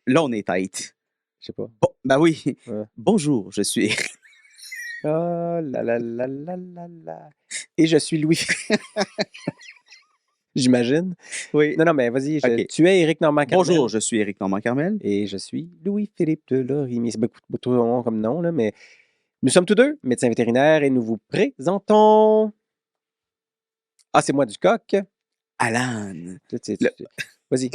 Là, on est tight. Je sais pas. Bon, ben oui. Ouais. Bonjour, je suis Eric. Ah là là là là là là. Et je suis Louis. J'imagine. Oui. Non, non, mais vas-y, OK. tu es Éric Normand-Carmel. Bonjour, je suis Éric Normand-Carmel. Et je suis Louis-Philippe de Lorimier. C'est beaucoup trop long comme nom, là, mais nous sommes tous deux médecins vétérinaires et nous vous présentons. Ah, c'est moi du coq. Alan, Le... Vas-y.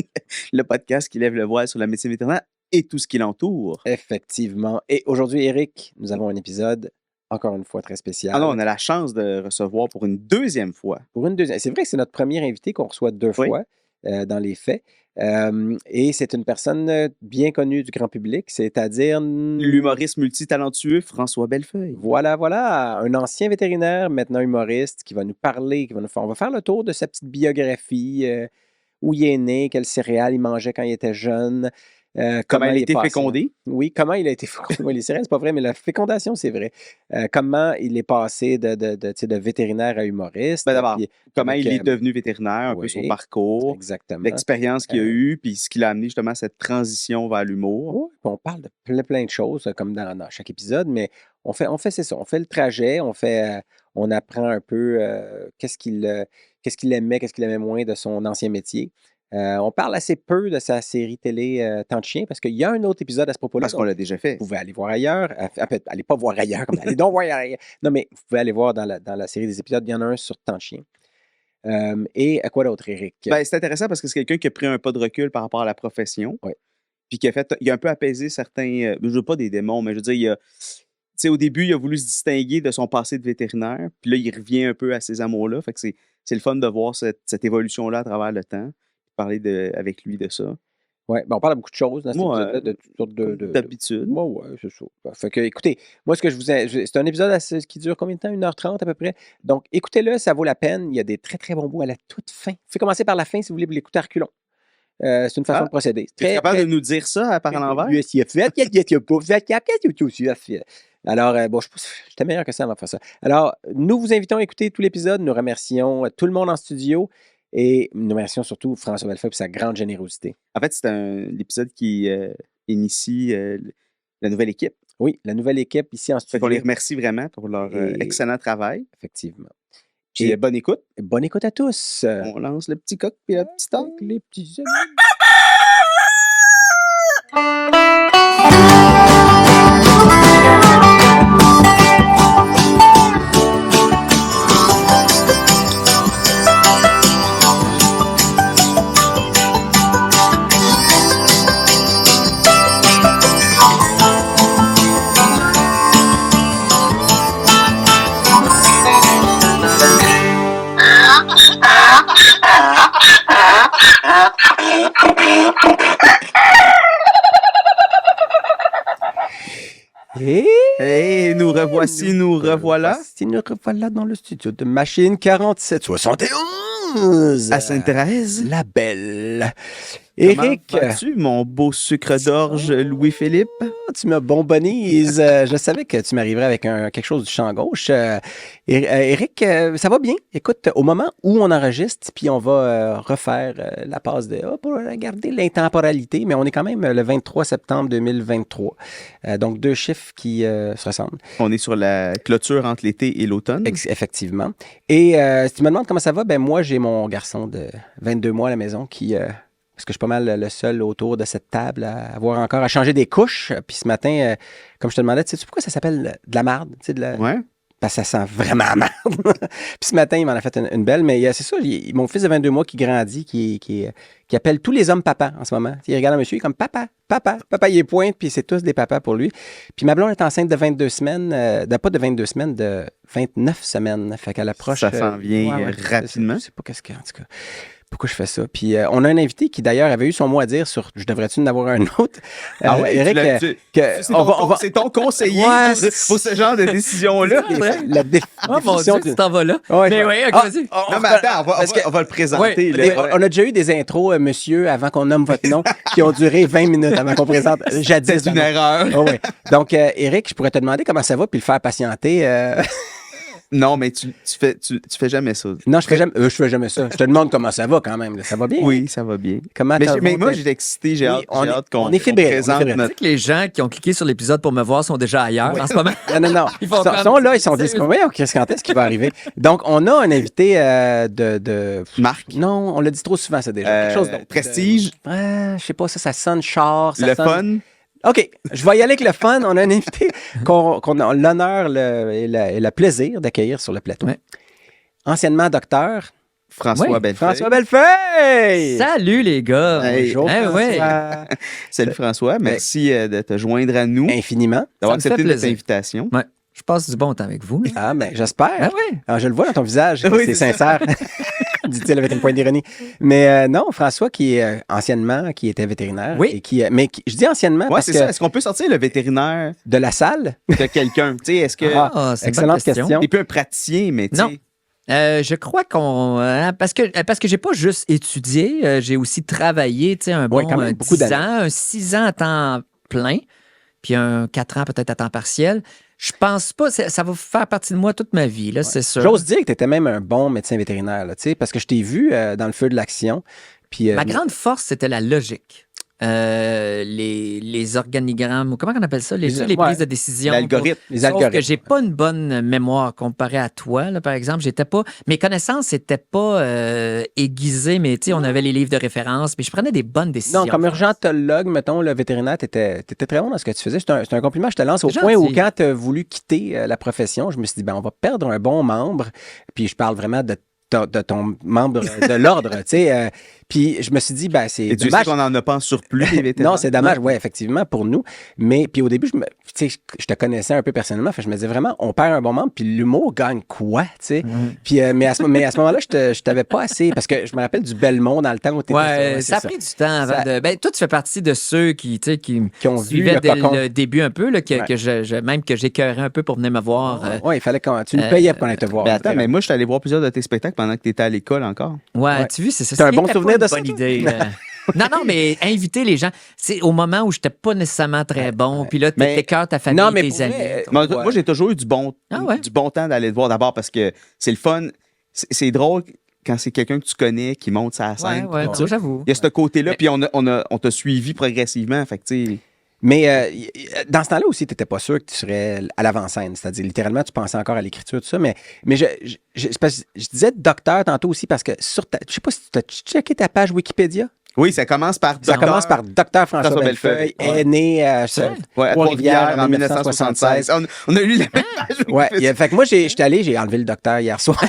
le podcast qui lève le voile sur la médecine vétérinaire et tout ce qui l'entoure. Effectivement. Et aujourd'hui, Éric, nous avons un épisode, encore une fois, très spécial. Ah non, on a la chance de recevoir pour une deuxième fois. Pour une deuxième. C'est vrai que c'est notre premier invité qu'on reçoit deux Oui. fois dans les faits. Et c'est une personne bien connue du grand public, c'est-à-dire... L'humoriste multitalentueux François Bellefeuille. Voilà, voilà, un ancien vétérinaire, maintenant humoriste, qui va nous parler, on va faire le tour de sa petite biographie, où il est né, quel céréales il mangeait quand il était jeune, Comment il a est été passé. fécondé. Oui, comment il a été fécondé. Oui, les céréales, c'est pas vrai, mais la fécondation, c'est vrai. Comment il est passé de vétérinaire à humoriste. Ben d'abord, puis comment avec, il est devenu vétérinaire, un peu son oui, parcours, exactement. l'expérience qu'il a eue, puis ce qui l'a amené justement à cette transition vers l'humour. Oui, puis on parle de plein de choses, comme dans chaque épisode, mais c'est ça, on fait le trajet, on apprend un peu qu'est-ce qu'il aimait, qu'est-ce qu'il aimait moins de son ancien métier. On parle assez peu de sa série télé Temps de chien, parce qu'il y a un autre épisode à ce propos-là. Parce qu'on l'a déjà fait. Vous pouvez aller voir ailleurs. Allez pas voir ailleurs, comme allez donc voir ailleurs. Non, mais vous pouvez aller voir dans la série des épisodes, il y en a un sur Temps de chien. Et à quoi d'autre, Éric? Ben, c'est intéressant parce que c'est quelqu'un qui a pris un pas de recul par rapport à la profession. Oui. Puis il a un peu apaisé certains, je veux pas des démons, mais je veux dire, tu sais, au début, il a voulu se distinguer de son passé de vétérinaire. Puis là, il revient un peu à ces amours-là. Fait que c'est le fun de voir cette évolution-là à travers le temps. Parler avec lui de ça. Oui, ben on parle de beaucoup de choses dans cet Moi, épisode-là, de toutes sortes d'habitude. Oui, oui, c'est ça. Fait que, écoutez, moi, c'est un épisode qui dure combien de temps? 1h30 à peu près. Donc, écoutez-le, ça vaut la peine. Il y a des très, très bons bouts à la toute fin. Vous pouvez commencer par la fin si vous voulez l'écouter à reculons. C'est une façon de procéder. Tu es capable de nous dire ça par l'envers? Alors, bon, j'étais meilleur que ça avant de faire ça. Alors, nous vous invitons à écouter tout l'épisode. Nous remercions tout le monde en studio et nous remercions surtout François Bellefeuille pour sa grande générosité. En fait, c'est l'épisode qui initie la nouvelle équipe. Oui, la nouvelle équipe ici en Fait studio. qu'on les remercie vraiment pour leur excellent travail. Effectivement. Puis bonne écoute. Bonne écoute à tous. On lance le petit coq puis le petit tank. Les petits amis. Et nous revoici, nous revoilà. Nous revoilà dans le studio de Machine 4771 à Sainte-Thérèse. La Belle. Éric, Éric, comment vas-tu, mon beau sucre d'orge Louis-Philippe? Tu me bonbonnises. Je savais que tu m'arriverais avec quelque chose du champ gauche. Éric, ça va bien. Écoute, au moment où on enregistre, puis on va refaire la passe pour regarder l'intemporalité, mais on est quand même le 23 septembre 2023. Donc, deux chiffres qui se ressemblent. On est sur la clôture entre l'été et l'automne. Effectivement. Et si tu me demandes comment ça va, ben moi, j'ai mon garçon de 22 mois à la maison qui... parce que je suis pas mal le seul autour de cette table à avoir encore à changer des couches. Puis ce matin, comme je te demandais, tu sais pourquoi ça s'appelle de la marde? Ouais. Parce que ça sent vraiment la marde. Puis ce matin, il m'en a fait une belle. Mais c'est ça, mon fils de 22 mois qui grandit, qui appelle tous les hommes papa en ce moment. Il regarde un monsieur, il est comme papa, il est pointe, puis c'est tous des papas pour lui. Puis ma blonde est enceinte de 22 semaines, pas de 22 semaines, de 29 semaines. Fait qu'elle approche. Ça s'en vient rapidement. Je sais pas qu'est-ce qu'il y a, en tout cas. Pourquoi je fais ça? Puis on a un invité qui d'ailleurs avait eu son mot à dire sur je devrais-tu en avoir un autre? Ah ouais, Eric, c'est ton conseiller pour ce genre de décision-là. La définition tu t'en vas là. Ouais, mais oui, vas-y. Non, mais attends, on va le présenter. On a déjà eu des intros, monsieur, avant qu'on nomme votre nom, qui ont duré 20 minutes avant qu'on présente jadis. C'est une erreur. Oh, ouais. Donc, Eric, je pourrais te demander comment ça va, puis le faire patienter. Non, mais tu fais jamais ça. Non, je fais jamais ça. Je te demande comment ça va quand même. Là. Ça va bien? Oui, ça va bien. Comment Mais moi, j'ai excité. J'ai hâte qu'on présente Tu sais que les gens qui ont cliqué sur l'épisode pour me voir sont déjà ailleurs en ce moment. Non. Ils sont là, ils sont dit, quand est-ce qu'il va arriver? Donc, on a un invité de... Marc. Non, on l'a dit trop souvent, ça déjà. Quelque chose d'autre. Prestige. Je sais pas, ça sonne char. Ça le sonne... fun. OK, je vais y aller avec le fun. On a un invité qu'on a l'honneur et le plaisir d'accueillir sur le plateau. Ouais. Anciennement docteur. François Bellefeuille. François Bellefeuille! Salut les gars! Hey. Bonjour, Eh François. ouais. Salut François, merci de te joindre à nous, Infiniment. d'avoir Ça me fait accepté notre plaisir. invitation. Ouais. Je passe du bon temps avec vous. Ah, ben, j'espère. Ah ouais. Alors, je le vois dans ton visage, Oui, c'est c'est sincère, dit-il avec une pointe d'ironie. Mais non, François, qui anciennement, qui était vétérinaire. Oui. Et je dis anciennement Ouais, parce c'est que ça. Est-ce qu'on peut sortir le vétérinaire de la salle. de quelqu'un? Tu sais, est-ce que. Ah, c'est une bonne Excellente question. T'es plus un praticien, mais tu Non. sais. Je crois qu'on... parce que j'ai pas juste étudié, j'ai aussi travaillé, tu sais, un Ouais, bon quand même, beaucoup 10 d'années. ans, un 6 ans à temps plein, puis un 4 ans peut-être à temps partiel. Je pense pas, ça va faire partie de moi toute ma vie, là, c'est sûr. J'ose dire que tu étais même un bon médecin vétérinaire, là, tu sais, parce que je t'ai vu dans le feu de l'action. Puis, Ma grande force, c'était la logique. Les organigrammes, ou comment on appelle ça? Les prises de décision. L'algorithme. Les Sauf algorithmes. que j'ai pas une bonne mémoire comparée à toi, là, par exemple. Mes connaissances n'étaient pas aiguisées, mais tu sais, on avait les livres de référence, mais je prenais des bonnes décisions. Non, comme urgentologue, mettons, le vétérinaire, tu étais très bon dans ce que tu faisais. C'est un compliment, je te lance au C'est point gentil. où, quand tu as voulu quitter la profession, je me suis dit, on va perdre un bon membre. Puis je parle vraiment de ton membre de l'ordre, tu sais. Puis je me suis dit, c'est Et Dieu sait dommage. qu'on n'en a pas en surplus, les vétérinaires. Non, c'est dommage, oui, effectivement, pour nous. Mais puis au début, je te connaissais un peu personnellement, fait, je me disais vraiment, on perd un bon membre, puis l'humour gagne quoi, tu sais? Puis, mais à ce moment-là, je t'avais pas assez, parce que je me rappelle du Belmont dans le temps où tu étais Ouais, ça a pris du temps avant de. Ben, toi, tu fais partie de ceux qui ont vu suivaient le dès cocon. le début un peu, là, Ouais. même que j'écœurais un peu pour venir me voir. Oui, il fallait que tu nous payais pour aller te voir. Mais attends, mais moi, je suis allé voir plusieurs de tes spectacles pendant que tu étais à l'école encore. Ouais, tu vois, c'est ça. T'as un bon C'était souvenir pas de ça, une bonne toi? idée. Non, mais inviter les gens, c'est au moment où j'étais pas nécessairement très bon, puis là, Mais- t'écœures ta famille, Non, mais tes pour amis. vrai, Moi, j'ai toujours eu du bon temps d'aller te voir d'abord parce que c'est le fun. C'est drôle quand c'est quelqu'un que tu connais qui monte sa scène. Ouais, tout ça. j'avoue. Il y a ce côté-là, Mais- puis on t'a suivi progressivement. Fait que, tu sais. Mais dans ce temps-là aussi, tu n'étais pas sûr que tu serais à l'avant-scène. C'est-à-dire, littéralement, tu pensais encore à l'écriture, tout ça. Mais c'est parce que je disais docteur tantôt aussi parce que je sais pas si tu as checké ta page Wikipédia. Oui, ça commence par. Ça commence par Docteur François François Bellefeuille, Bellefeuille. est né à Trois-Rivières en 1976. On a lu la page. Ouais, fait que moi, j'ai enlevé le docteur hier soir.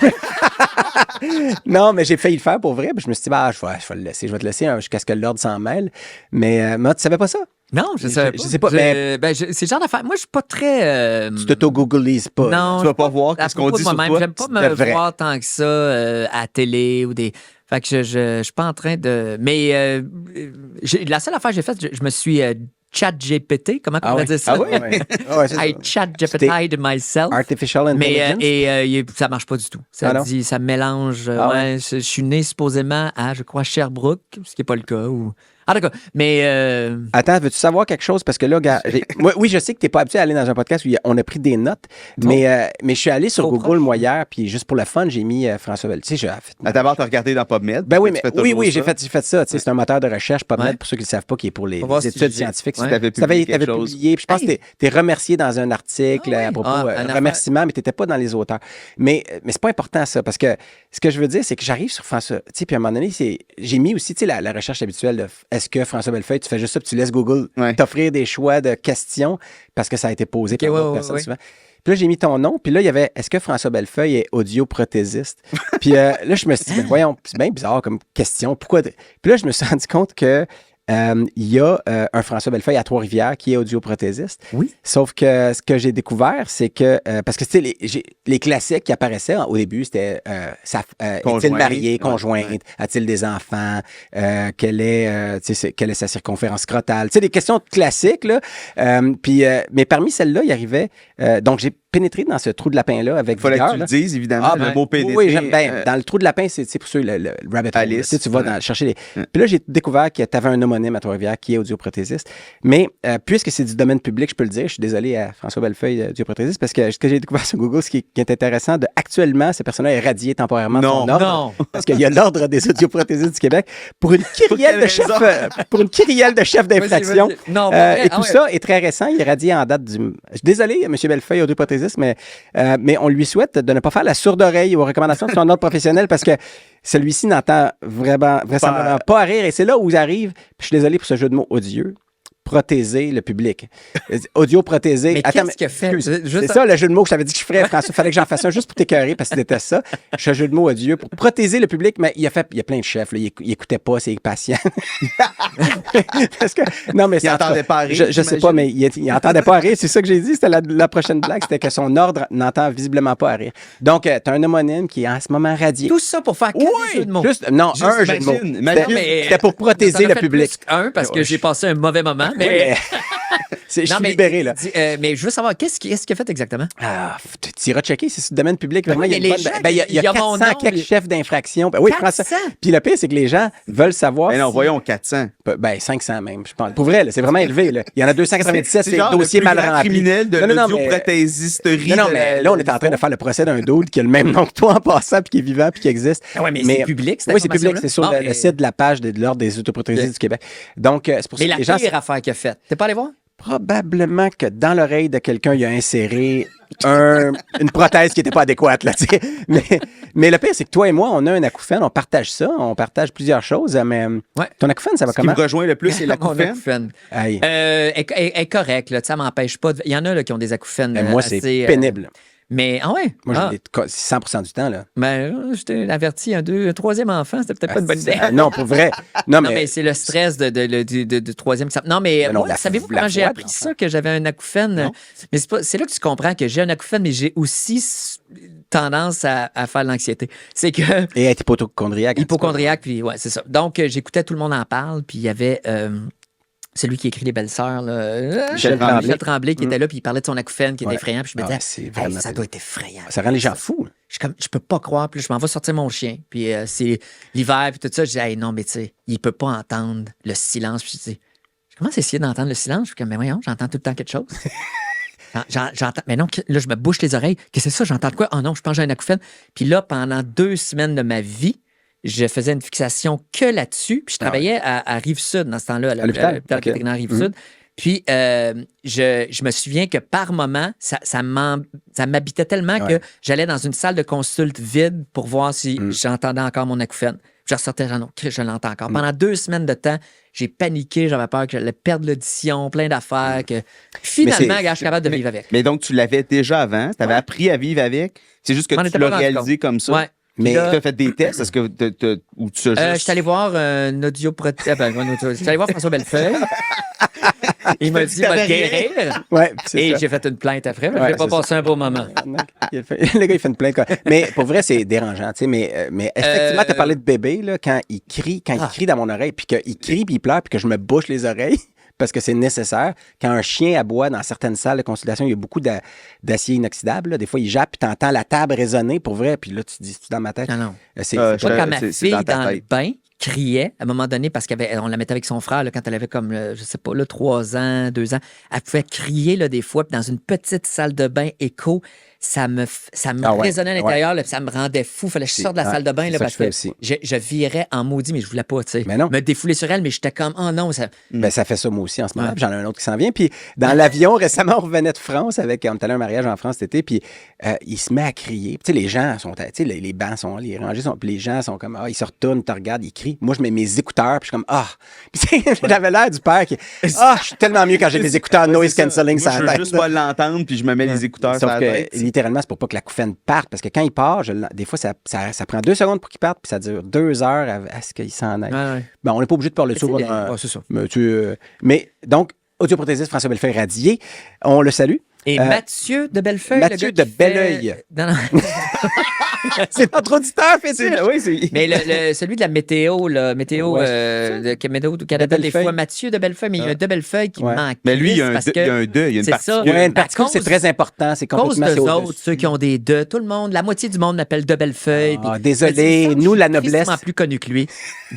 Non, mais j'ai failli le faire pour vrai. Puis je me suis dit, je vais le laisser. Je vais te laisser jusqu'à ce que l'ordre s'en mêle. Mais moi, tu savais pas ça? Non, je savais pas. Je sais pas, mais- c'est le genre d'affaire. Moi, je suis pas très. Tu t'auto-googlises pas. Non, Tu vas pas voir à ce qu'on propos dit de sur moi-même. toi. J'aime pas Tu me devrais. voir tant que ça à la télé ou des. Fait que je suis pas en train de. Mais la seule affaire que j'ai faite, je me suis chat GPT. Comment on va dire ça? Ah oui? Ouais, c'est ça. I chat GPT myself. Artificial Mais Intelligence. ça marche pas du tout. Ça Ah non? dit, ça mélange. Ah ouais, je suis né supposément à, je crois, Sherbrooke, ce qui n'est pas le cas. Ah, d'accord. Mais Attends, veux-tu savoir quelque chose? Parce que là, gars, oui, je sais que tu n'es pas habitué à aller dans un podcast où on a pris des notes, mais je suis allé sur Trop Google, proche. moi, hier, puis juste pour le fun, j'ai mis François Bellefeuille. Tu sais, D'abord, t'as regardé dans PubMed. ben oui, Tu mais fais toujours oui, ça. j'ai fait ça. Tu sais, c'est un moteur de recherche, PubMed, Ouais. pour ceux qui ne le savent pas, qui est pour les Pour voir si études j'ai- scientifiques. Ouais. T'avais Tu avais publié quelque chose. publié, puis je pense que Hey. tu es remercié dans un article Ah oui. à propos Ah, une affaire. remerciement, mais tu n'étais pas dans les auteurs. Mais c'est pas important, ça, parce que ce que je veux dire, c'est que j'arrive sur François, tu sais, puis à un moment donné, j'ai mis aussi, tu sais, la recherche habituelle de est-ce que François Bellefeuille, tu fais juste ça, puis tu laisses Google Ouais. t'offrir des choix de questions, parce que ça a été posé par ouais, d'autres ouais, personnes ouais. souvent. Puis là, j'ai mis ton nom, puis là, il y avait est-ce que François Bellefeuille est audioprothésiste? Puis là, je me suis dit, ben voyons, c'est bien bizarre comme question. Pourquoi? Puis là, je me suis rendu compte que il y a un François Bellefeuille à Trois-Rivières qui est audioprothésiste. Oui. Sauf que ce que j'ai découvert, c'est que, parce que tu sais, les classiques qui apparaissaient au début, c'était est-il Conjoint. marié, Ouais, conjointe, ouais. a-t-il des enfants, quelle est sa circonférence scrotale, tu sais, des questions classiques, là. Mais parmi celles-là, il arrivait, donc j'ai pénétrer dans ce trou de lapin-là avec Il fallait vigueur, que tu là. le dises, évidemment, le mot pénétrer. Oui, dans le trou de lapin, c'est pour ceux, le rabbit hole. Alice. Tu sais, tu vas chercher les... Puis là, j'ai découvert que tu avais un homonyme à Trois-Rivières qui est audioprothésiste. Mais puisque c'est du domaine public, je peux le dire, je suis désolé à François Bellefeuille, audioprothésiste, parce que ce que j'ai découvert sur Google, ce qui est intéressant, actuellement, cette personne-là est radiée temporairement de son ordre. Non. Parce qu'il y a l'Ordre des audioprothésistes du Québec pour une kyrielle de chef, d'infraction. Vas-y. Non, Et tout ça est très récent. Il est radié en date du... Je suis désolé, M. Bellefeuille, audioprothésiste, mais on lui souhaite de ne pas faire la sourde oreille aux recommandations de son ordre professionnel parce que celui-ci n'entend vraisemblablement pas à rire. Et c'est là où j'arrive. Puis je suis désolé pour ce jeu de mots odieux. Protéger le public. Audio protésé. Mais attends, qu'est-ce qu'il a fait? C'est ça le jeu de mots que je t'avais dit que je ferais, François. Il fallait que j'en fasse un juste pour t'écœurer parce que c'était ça. C'est un jeu de mots odieux pour protéger le public, mais il y a plein de chefs. Là. Il écoutait pas ses patients. Parce que, non, mais il n'entendait pas à rire. Je sais pas, mais il entendait pas à rire. C'est ça que j'ai dit. C'était la prochaine blague. C'était que son ordre n'entend visiblement pas à rire. Donc, tu as un homonyme qui est en ce moment radié. Tout ça pour faire que des jeux de mots. Un jeu de mots. C'était pour protéger le public. Parce que j'ai passé un mauvais moment, mais... Je suis libéré, là. Mais je veux savoir, qu'est-ce qu'il a fait exactement? Tu iras checker, c'est sur le domaine public. Vraiment, il y a 400 quelques chefs d'infraction. Oui, 400? Puis le pire, c'est que les gens veulent savoir. Mais non, voyons, 400. 500 même, je pense. Pour vrai, là, c'est vraiment élevé. Là. Il y en a 297, c'est genre dossiers mal remplis. Criminel de l'audioprothésisterie. Non, mais là, on est en train de faire le procès d'un dude qui a le même nom que toi en passant, puis qui est vivant, puis qui existe. Oui, mais c'est public, Oui, c'est public. C'est sur le site de la page de l'Ordre des audioprothésistes du Québec. Donc, c'est pour ça que les gens... Mais la pire affaire qu'il a faite, t'es pas allé voir? Probablement que dans l'oreille de quelqu'un, il a inséré une prothèse qui n'était pas adéquate. Là, mais le pire, c'est que toi et moi, on a un acouphène, on partage ça, on partage plusieurs choses. Mais ton acouphène, ça va comment? Ce qui me rejoint le plus, c'est l'acouphène. Elle est correcte, là, ça m'empêche pas. Il y en a là, qui ont des acouphènes. Moi, c'est pénible. Mais, Moi, je l'ai 100% du temps, là. Ben, je t'ai averti, un troisième enfant, c'était peut-être pas une bonne idée. Non, pour vrai. Non, mais c'est le stress de troisième. Non, mais moi, savez-vous comment j'ai appris ça, que j'avais un acouphène? Mais c'est là que tu comprends que j'ai un acouphène, mais j'ai aussi tendance à faire de l'anxiété. C'est que... Et être hypochondriaque. Hypochondriaque, puis ouais, c'est ça. Donc, j'écoutais Tout le monde en parle, puis il y avait... celui qui écrit Les Belles-Sœurs, Michel Tremblay, qui était là, puis il parlait de son acouphène qui est effrayant. Puis je me disais, ça doit être effrayant. Ça rend les gens fous. Je peux pas croire. Puis je m'en vais sortir mon chien. Puis c'est l'hiver, puis tout ça. Je dis, hey, non, mais tu sais, il peut pas entendre le silence. Puis je dis, je commence à essayer d'entendre le silence. Je suis comme, mais voyons, j'entends tout le temps quelque chose. J'entends, mais non, là, je me bouche les oreilles. Qu'est-ce que c'est ça? J'entends de quoi? Oh non, je pense que j'ai un acouphène. Puis là, pendant 2 semaines de ma vie, je faisais une fixation que là-dessus. Puis je travaillais à Rive-Sud dans ce temps-là, à l'hôpital vétérinaire Rive-Sud. Puis je me souviens que par moment, ça m'habitait tellement que j'allais dans une salle de consulte vide pour voir si j'entendais encore mon acouphène. Je ressortais, je l'entends encore. Pendant 2 semaines de temps, j'ai paniqué, j'avais peur que j'allais perdre l'audition, plein d'affaires, que finalement, je suis capable de vivre avec. Mais donc, tu l'avais déjà avant, tu avais appris à vivre avec. C'est juste que tu l'as réalisé comme ça. Ouais. Mais tu as fait des tests, est-ce que ou tu as juste... Je suis allé voir un audioprothèse. Je suis allé voir François Bellefeuille. Il m'a dit, va te guérir. Ouais, et j'ai fait une plainte après, mais je n'ai pas passé un beau moment. Le gars, il fait une plainte. Mais pour vrai, c'est dérangeant. Mais effectivement, tu as parlé de bébé, là, quand il crie dans mon oreille, puis qu'il crie, puis il pleure, puis que je me bouche les oreilles. Parce que c'est nécessaire. Quand un chien aboie dans certaines salles de consultation, il y a beaucoup d'acier inoxydable. Là. Des fois, il jappe, puis tu entends la table résonner pour vrai. Puis là, tu te dis, c'est dans ma tête. Non. C'est quand ma fille, dans le bain, criait à un moment donné, parce qu'on la mettait avec son frère là, quand elle avait comme, je sais pas, là, 3 ans, 2 ans. Elle pouvait crier là, des fois, puis dans une petite salle de bain écho. Ça me résonnait à l'intérieur, là, ça me rendait fou. Fallait que je sorte de la salle de bain là, parce que je virais en maudit, mais je voulais pas, tu sais, me défouler sur elle, mais j'étais comme, oh non. Ça fait ça moi aussi en ce moment. J'en ai un autre qui s'en vient. Puis dans l'avion, récemment, on revenait de France on est allé à un mariage en France cet été, puis il se met à crier. Tu sais, les gens sont, tu sais, les bancs sont, les rangées sont, puis les gens sont comme, ils se retournent, ils te regardent, ils crient. Moi, je mets mes écouteurs, puis je suis comme, Puis j'avais l'air du père qui, je suis tellement mieux quand j'ai mes écouteurs noise cancelling sur la tête. Je veux juste pas l'entendre, puis je me mets les écouteurs sur la tête. Littéralement, c'est pour pas que l'acouphène parte, parce que quand il part, des fois, ça prend 2 secondes pour qu'il parte, puis ça dure 2 heures à ce qu'il s'en aille. Ben, on n'est pas obligé de parler de ça. C'est ça. Mais donc, audioprothésiste François Bellefeuille radié, on le salue. Et Mathieu de Bellefeuille. Mathieu de Belleuil. Non. C'est notre auditeur fétiche. Oui, c'est... Mais celui de la météo, Ouais, Météo du Canada, De des Bellefeuille. fois, Mathieu de Bellefeuille, mais il y a un de Bellefeuille qui Ouais. manque. Mais lui, il y a un parce deux, que il y a un deux, il y a une c'est partie. ça. Ouais, une À particule, c'est cause- très important. C'est À cause complètement d'eux c'est autres, au-dessus. ceux qui ont des deux, tout le monde, la moitié du monde l'appelle de Bellefeuille. Ah, puis- désolé, Mais nous, la je suis noblesse. tristement plus connu que lui.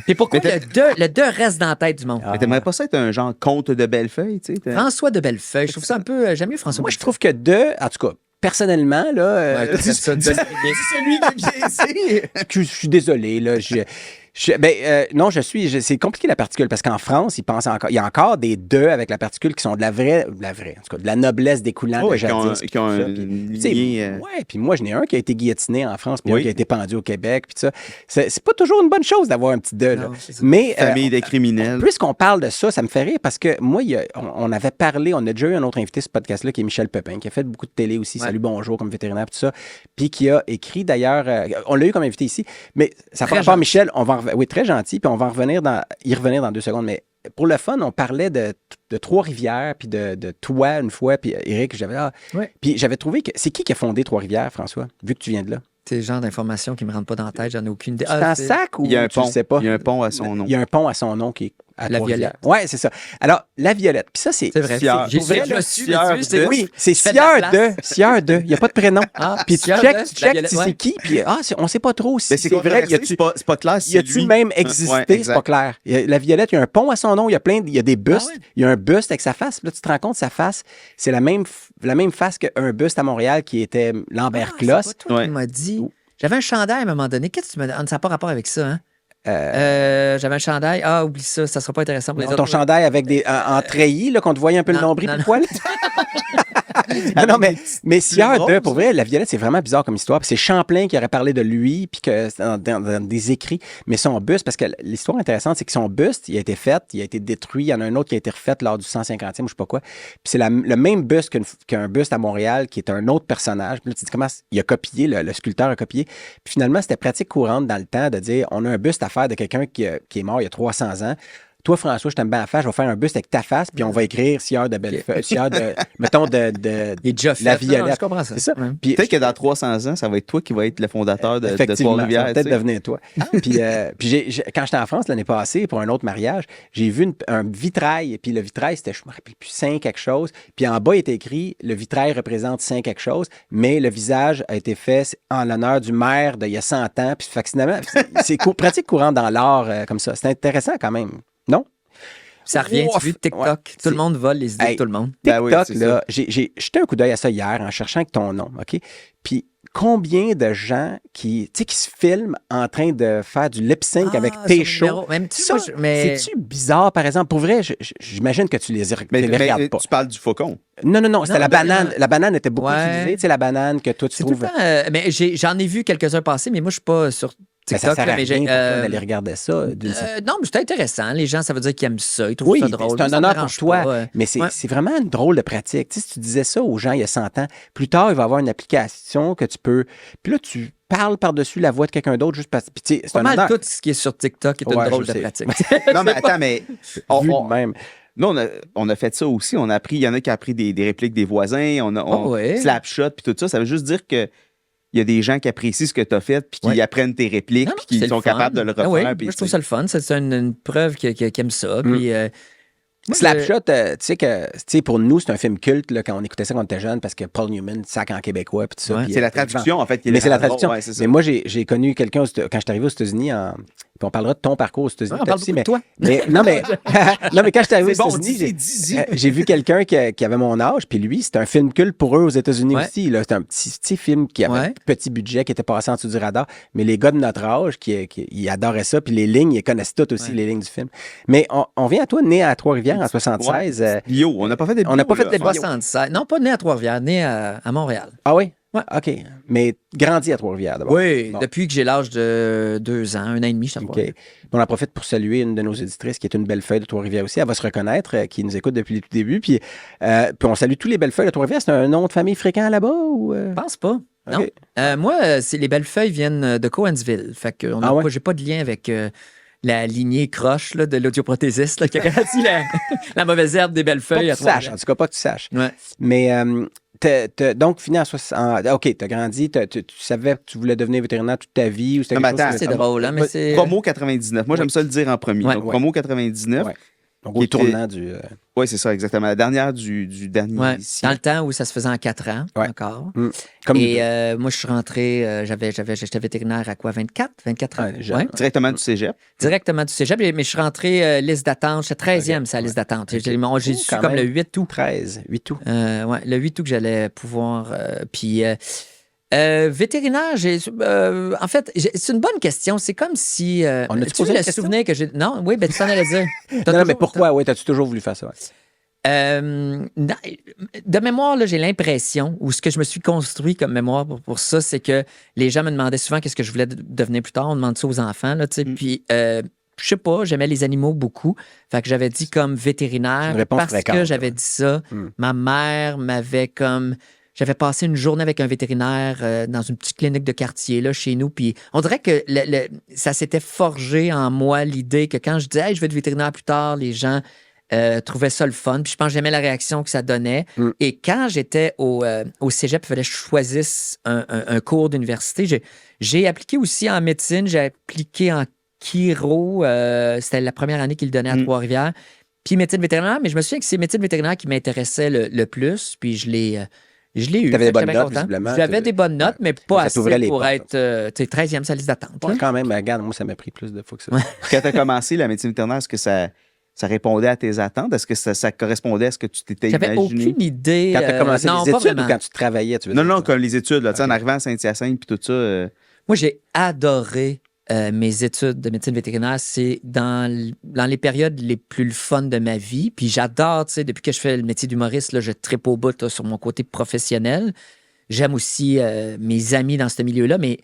Puis pourquoi le deux reste dans la tête du monde? Ah. Mais t'aimerais pas ça être un genre comte de Bellefeuille, tu sais? François de Bellefeuille, je trouve ça un peu... J'aime mieux François. Moi, je trouve que en tout cas, personnellement, là, Ouais, toi, t'aimes ça, de- celui qui vient ici. je suis désolé, là. Non, c'est compliqué la particule parce qu'en France, il y a encore des deux avec la particule qui sont de la vraie, en tout cas, de la noblesse découlant de Oui, qui ont, jadis. qui ont puis tout ça, un puis, tu sais, lien. ouais, puis moi, j'en ai un qui a été guillotiné en France, puis un Oui. qui a été pendu au Québec, puis tout ça. C'est pas toujours une bonne chose d'avoir un petit deux, là. Non, c'est ça. Mais Famille de criminels. puisqu'on parle de ça, ça me fait rire parce que moi, on avait parlé, on a déjà eu un autre invité sur ce podcast-là qui est Michel Pepin, qui a fait beaucoup de télé aussi, Ouais. Salut Bonjour comme vétérinaire, tout ça, puis qui a écrit d'ailleurs, on l'a eu comme invité ici, mais ça Très par rapport à gentil. Michel, oui, très gentil, puis on va y revenir dans 2 secondes, mais pour le fun, on parlait de Trois-Rivières, puis de toi une fois, puis Éric, Ouais. puis j'avais trouvé que, c'est qui a fondé Trois-Rivières, François, vu que tu viens de là? C'est le genre d'informations qui me rentrent pas dans la tête, j'en ai aucune idée. C'est un sac ou Il y a un tu le pont. sais pas? Il y a un pont à son nom. Il y a un pont à son nom qui est à La Trois-Rivières. Violette. Ouais, c'est ça. Alors, la Violette. Puis ça, c'est... C'est vrai. Sieur. J'ai Pour vrai, déjà là, su Sieur là-dessus, c'est de- Oui, c'est Je fais de la Sieur place. de. Sieur de. Il n'y a pas de prénom. Ah, Puis tu Sieur checkes, de, tu la checkes Violette, si ouais. c'est qui, puis on ne sait pas trop si Mais c'est c'est vrai. controversé, c'est pas clair si Y a-tu lui. même existé? Ouais, C'est exact. pas clair. La Violette, il y a un pont à son nom, il y a des bustes. Ah ouais? Il y a un buste avec sa face. Puis là, tu te rends compte, sa face, c'est la même face qu'un buste à Montréal qui était Lambert C'est Closse. pas toi Ouais. qui m'as dit. J'avais un chandail à un moment donné. Qu'est-ce que tu m'as dit? Ça n'a pas rapport avec ça, hein? J'avais un chandail. Ah, oublie ça, ça sera pas intéressant pour les Ton autres. chandail avec des en treillis, là, qu'on te voyait un peu le Non, nombril non, puis le poil. non, mais Sieur de, rose. pour vrai, la Violette, c'est vraiment bizarre comme histoire. Puis c'est Champlain qui aurait parlé de lui, puis que c'est dans des écrits. Mais son buste, parce que l'histoire intéressante, c'est que son buste, il a été fait, il a été détruit. Il y en a un autre qui a été refait lors du 150e, ou je sais pas quoi. Puis c'est le même buste qu'un buste à Montréal, qui est un autre personnage. Puis là, tu te dis comment il a copié, le sculpteur a copié. Puis finalement, c'était pratique courante dans le temps de dire on a un buste à faire de quelqu'un qui est mort il y a 300 ans. Toi, François, je t'aime bien à faire, je vais faire un buste avec ta face, puis on va écrire Sieur de Bellefeuille, Sieur de, mettons, Il est déjà fait. la Non, Violette. je comprends ça. C'est ça. Ouais. Puis, Peut-être que dans 300 ans, ça va être toi qui va être le fondateur de effectivement, ça Trois-Rivières. va peut-être tu sais. devenir toi. Puis quand j'étais en France l'année passée pour un autre mariage, j'ai vu un vitrail, puis le vitrail, c'était, je me rappelle plus, Saint quelque chose, puis en bas, il était écrit, le vitrail représente Saint quelque chose, mais le visage a été fait en l'honneur du maire d'il y a 100 ans, puis finalement, c'est pratique courante dans l'art comme ça. C'est intéressant quand même, non? Ça revient, tu Ouf! vu, TikTok. Ouais, Tout le monde vole les idées Hey. de tout le monde. Ben oui, TikTok, c'est là, j'ai jeté un coup d'œil à ça hier en cherchant avec ton nom, OK? Puis combien de gens qui se filment en train de faire du lip-sync avec Ah, tes sur le shows? numéro. Même tu Ça, vois, mais c'est-tu bizarre, par exemple? Pour vrai, j'imagine que tu les Mais, regardes mais pas. tu parles du faucon. Non, c'était Non, la ben, banane. non. La banane était beaucoup Ouais. utilisée. Tu sais, la banane que toi, tu c'est tout le trouves... temps. Mais j'en ai vu quelques-uns passer, mais moi, je suis pas sur Mais ça TikTok. sert à là, mais rien j'ai, pour toi d'aller regarder ça. non, mais c'est intéressant. Les gens, ça veut dire qu'ils aiment ça. Ils trouvent Oui, ça drôle. c'est un Ça me honneur pour dérange toi, pas, mais c'est Ouais. c'est vraiment une drôle de pratique. Tu sais, si tu disais ça aux gens il y a 100 ans, plus tard, il va y avoir une application que tu peux... Puis là, tu parles par-dessus la voix de quelqu'un d'autre juste parce que... Puis tu sais, c'est Pas un mal honneur. tout ce qui est sur TikTok est une Ouais, drôle je de sais. pratique. Non, mais attends, mais. on- Vu on- de même. Nous, on a fait ça aussi. On a appris, il y en a qui ont appris des répliques des voisins. ouais. Slapshot, puis tout ça. Ça veut juste dire que il y a des gens qui apprécient ce que tu as fait, puis qui Ouais. apprennent tes répliques, Non, puis c'est qui le sont fun. capables de le Ah refaire. oui, puis, moi, je trouve ça le fun. C'est une preuve qu'ils aiment ça. Mm. Puis, moi, Slapshot, tu sais que pour nous, c'est un film culte là, quand on écoutait ça quand on était jeune parce que Paul Newman, sac en québécois, puis tout ça. Ouais. puis, C'est la traduction, en fait. qui Mais est c'est la drôle. traduction. Ouais, c'est ça. Mais moi, j'ai connu quelqu'un quand je suis arrivé aux États-Unis. Puis on parlera de ton parcours aux États-Unis. on parle peut-être aussi, beaucoup de mais, toi. non, mais quand je suis arrivé C'est aux bon, États-Unis, dis-y. j'ai vu quelqu'un qui avait mon âge, puis lui, c'était un film culte pour eux aux États-Unis Ouais. aussi. Là. C'était un petit film qui avait Ouais. un petit budget, qui était passé en dessous du radar. Mais les gars de notre âge, ils adoraient ça, puis les lignes, ils connaissent toutes aussi, Ouais. les lignes du film. Mais on vient à toi, né à Trois-Rivières en 76. Yo, on n'a pas fait des On n'a pas fait là. des pas 76. Non, pas né à Trois-Rivières, né à Montréal. Ah oui? Ouais. OK. Mais grandi à Trois-Rivières d'abord. Oui, Bon. depuis que j'ai l'âge de 2 ans, 1 an et demi, je sais pas. OK. On en profite pour saluer une de nos éditrices qui est une Bellefeuille de Trois-Rivières aussi. Elle va se reconnaître, qui nous écoute depuis le tout début. Puis on salue tous les Bellefeuilles de Trois-Rivières. C'est un nom de famille fréquent là-bas? Ou, Je pense pas. Non. OK. Moi, c'est les Bellefeuilles viennent de Cowansville. Fait que Ah ouais? j'ai pas de lien avec la lignée croche là, de l'audioprothésiste là, qui a grandi la mauvaise herbe des Pas Bellefeuilles. que à tu saches, Trois-Rivières. en tout cas, pas que tu saches. Ouais. Mais donc, fini OK, t'as grandi, tu savais que tu voulais devenir vétérinaire toute ta vie ou c'était Non, mais quelque chose attends, C'est drôle, hein, mais c'est... Promo 99. Moi, j'aime ça le dire en premier. Ouais. Donc, promo 99. Ouais. Donc, Qui au était- tournant du... Oui, c'est ça, exactement. La dernière du dernier Ouais, ici. dans le temps où ça se faisait en 4 ans Ouais. encore. Comme nous Et deux. moi, je suis rentré, j'étais vétérinaire à quoi, 24 ans? Ouais, jeune. Ouais. Directement du cégep. Directement du cégep, mais je suis rentré liste d'attente, j'étais 13e, c'est la liste d'attente. J'ai su quand comme même. le 8 août. 8 août. Ouais, le 8 août que j'allais pouvoir. Puis vétérinaire, en fait, c'est une bonne question. C'est comme si. On a-tu tu posé veux la le question? souvenir que j'ai. Non, oui, ben tu t'en allais dire. Non, mais pourquoi? Oui, t'as-tu toujours voulu faire ça? Ouais. De mémoire, là, j'ai l'impression, ou ce que je me suis construit comme mémoire pour ça, c'est que les gens me demandaient souvent qu'est-ce que je voulais devenir plus tard. On demande ça aux enfants, là, tu sais. Puis, je sais pas, j'aimais les animaux beaucoup. Fait que j'avais dit comme vétérinaire Une réponse parce fréquente, que j'avais ouais. dit ça. Ma mère m'avait comme... J'avais passé une journée avec un vétérinaire dans une petite clinique de quartier là, chez nous. Puis on dirait que ça s'était forgé en moi l'idée que quand je disais hey, je vais être vétérinaire plus tard, les gens trouvaient ça le fun. Puis je pense que j'aimais la réaction que ça donnait. Et quand j'étais au cégep, il fallait que je choisisse un cours d'université. J'ai appliqué aussi en médecine, j'ai appliqué en chiro. C'était la première année qu'ils donnaient à Trois-Rivières. Puis médecine vétérinaire, mais je me souviens que c'est médecine vétérinaire qui m'intéressait le plus. Puis je l'ai eu. T'avais des bonnes J'étais bien notes, content. visiblement. J'avais des bonnes notes, mais pas Ça assez t'ouvrait les pour portes. être 13e sa liste d'attente. Ouais, là. quand même, regarde, moi, ça m'a pris plus de fois que ça. Quand tu as commencé la médecine vétérinaire, est-ce que ça répondait à tes attentes? Est-ce que ça correspondait à ce que tu t'étais J'avais imaginé? aucune idée. Quand t'as commencé non, les pas études ou vraiment. quand tu travaillais, tu veux Non, dire? non, comme les études. Là, tu sais, Ok. en arrivant à Saint-Hyacinthe puis tout ça. Moi, j'ai adoré mes études de médecine vétérinaire. C'est dans les périodes les plus le fun de ma vie. Puis j'adore, tu sais, depuis que je fais le métier d'humoriste, là, je tripe au bout là, sur mon côté professionnel. J'aime aussi mes amis dans ce milieu-là, mais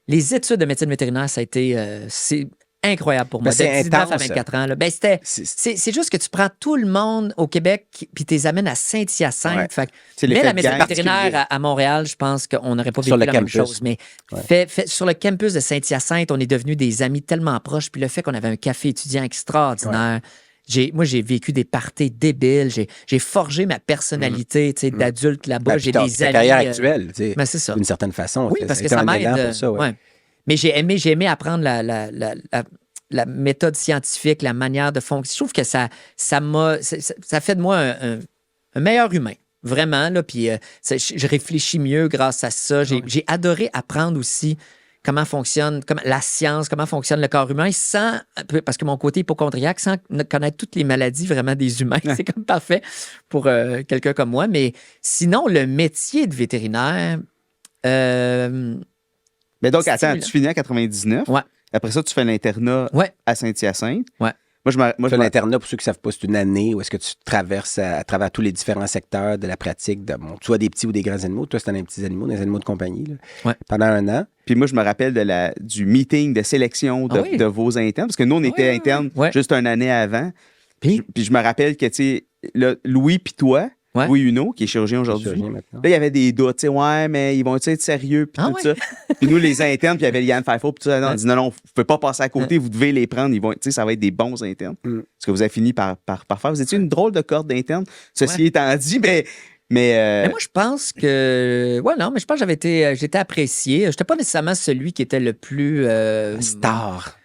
les études de médecine vétérinaire, ça a été c'est incroyable pour moi. Ben, c'est de 19 à intense. 24 ans. Là, ben, c'est juste que tu prends tout le monde au Québec puis tu les amènes à Saint-Hyacinthe. Ouais. Fait que- C'est mais l'effet la de médecine gang vétérinaire particulier. à Montréal, je pense qu'on n'aurait pas vécu Sur le la même campus. chose. Mais sur le campus de Saint-Hyacinthe, on est devenus des amis tellement proches. Puis le fait qu'on avait un café étudiant extraordinaire. Moi, j'ai vécu des parties débiles. J'ai forgé ma personnalité tu sais, d'adulte là-bas. Ben, j'ai puis des ta amis. carrière actuelle, tu sais, Ben, c'est ça. d'une certaine façon. Oui, parce que ça un m'aide. élan pour ça, ouais. ouais. Mais j'ai aimé apprendre la méthode scientifique, la manière de fonctionner. Je trouve que ça fait de moi un meilleur humain. Vraiment, là. Puis je réfléchis mieux grâce à ça. J'ai adoré apprendre aussi comment fonctionne la science, comment fonctionne le corps humain, parce que mon côté hypocondriaque, sans connaître toutes les maladies vraiment des humains. C'est comme parfait pour quelqu'un comme moi. Mais sinon, le métier de vétérinaire... Mais donc, C'est attends, stimulant. tu finis en 99. Ouais. Après ça, tu fais l'internat Ouais. à Saint-Hyacinthe. Ouais. Moi, je Fais me- l'internat, pour ceux qui ne savent pas, c'est une année où est-ce que tu traverses à travers tous les différents secteurs de la pratique, soit des petits ou des grands animaux. Toi, c'était dans les petits animaux, des animaux de compagnie, là, Ouais. pendant un an. Puis moi, je me rappelle du meeting de sélection Ah oui? de vos internes, parce que nous, on était Ouais, internes ouais. juste une année avant. Puis? Puis je me rappelle que, tu sais, là, Louis puis toi, Ouais. Louis Huneau, qui est chirurgien aujourd'hui, Chirurgien maintenant. là, il y avait des doutes, tu sais, ouais, mais ils vont être sérieux, puis Ah tout ouais? ça. Puis nous, les internes, puis il y avait Yann Pfeiffer, puis tout ça, on Ouais. dit non, vous pouvez pas passer à côté, vous devez les prendre, tu sais, ça va être des bons internes. Ce que vous avez fini par faire. Vous étiez une drôle de corde d'internes, ceci étant dit, mais Mais moi, je pense que. Ouais, non, mais je pense que j'étais apprécié. Je n'étais pas nécessairement celui qui était le plus. Star.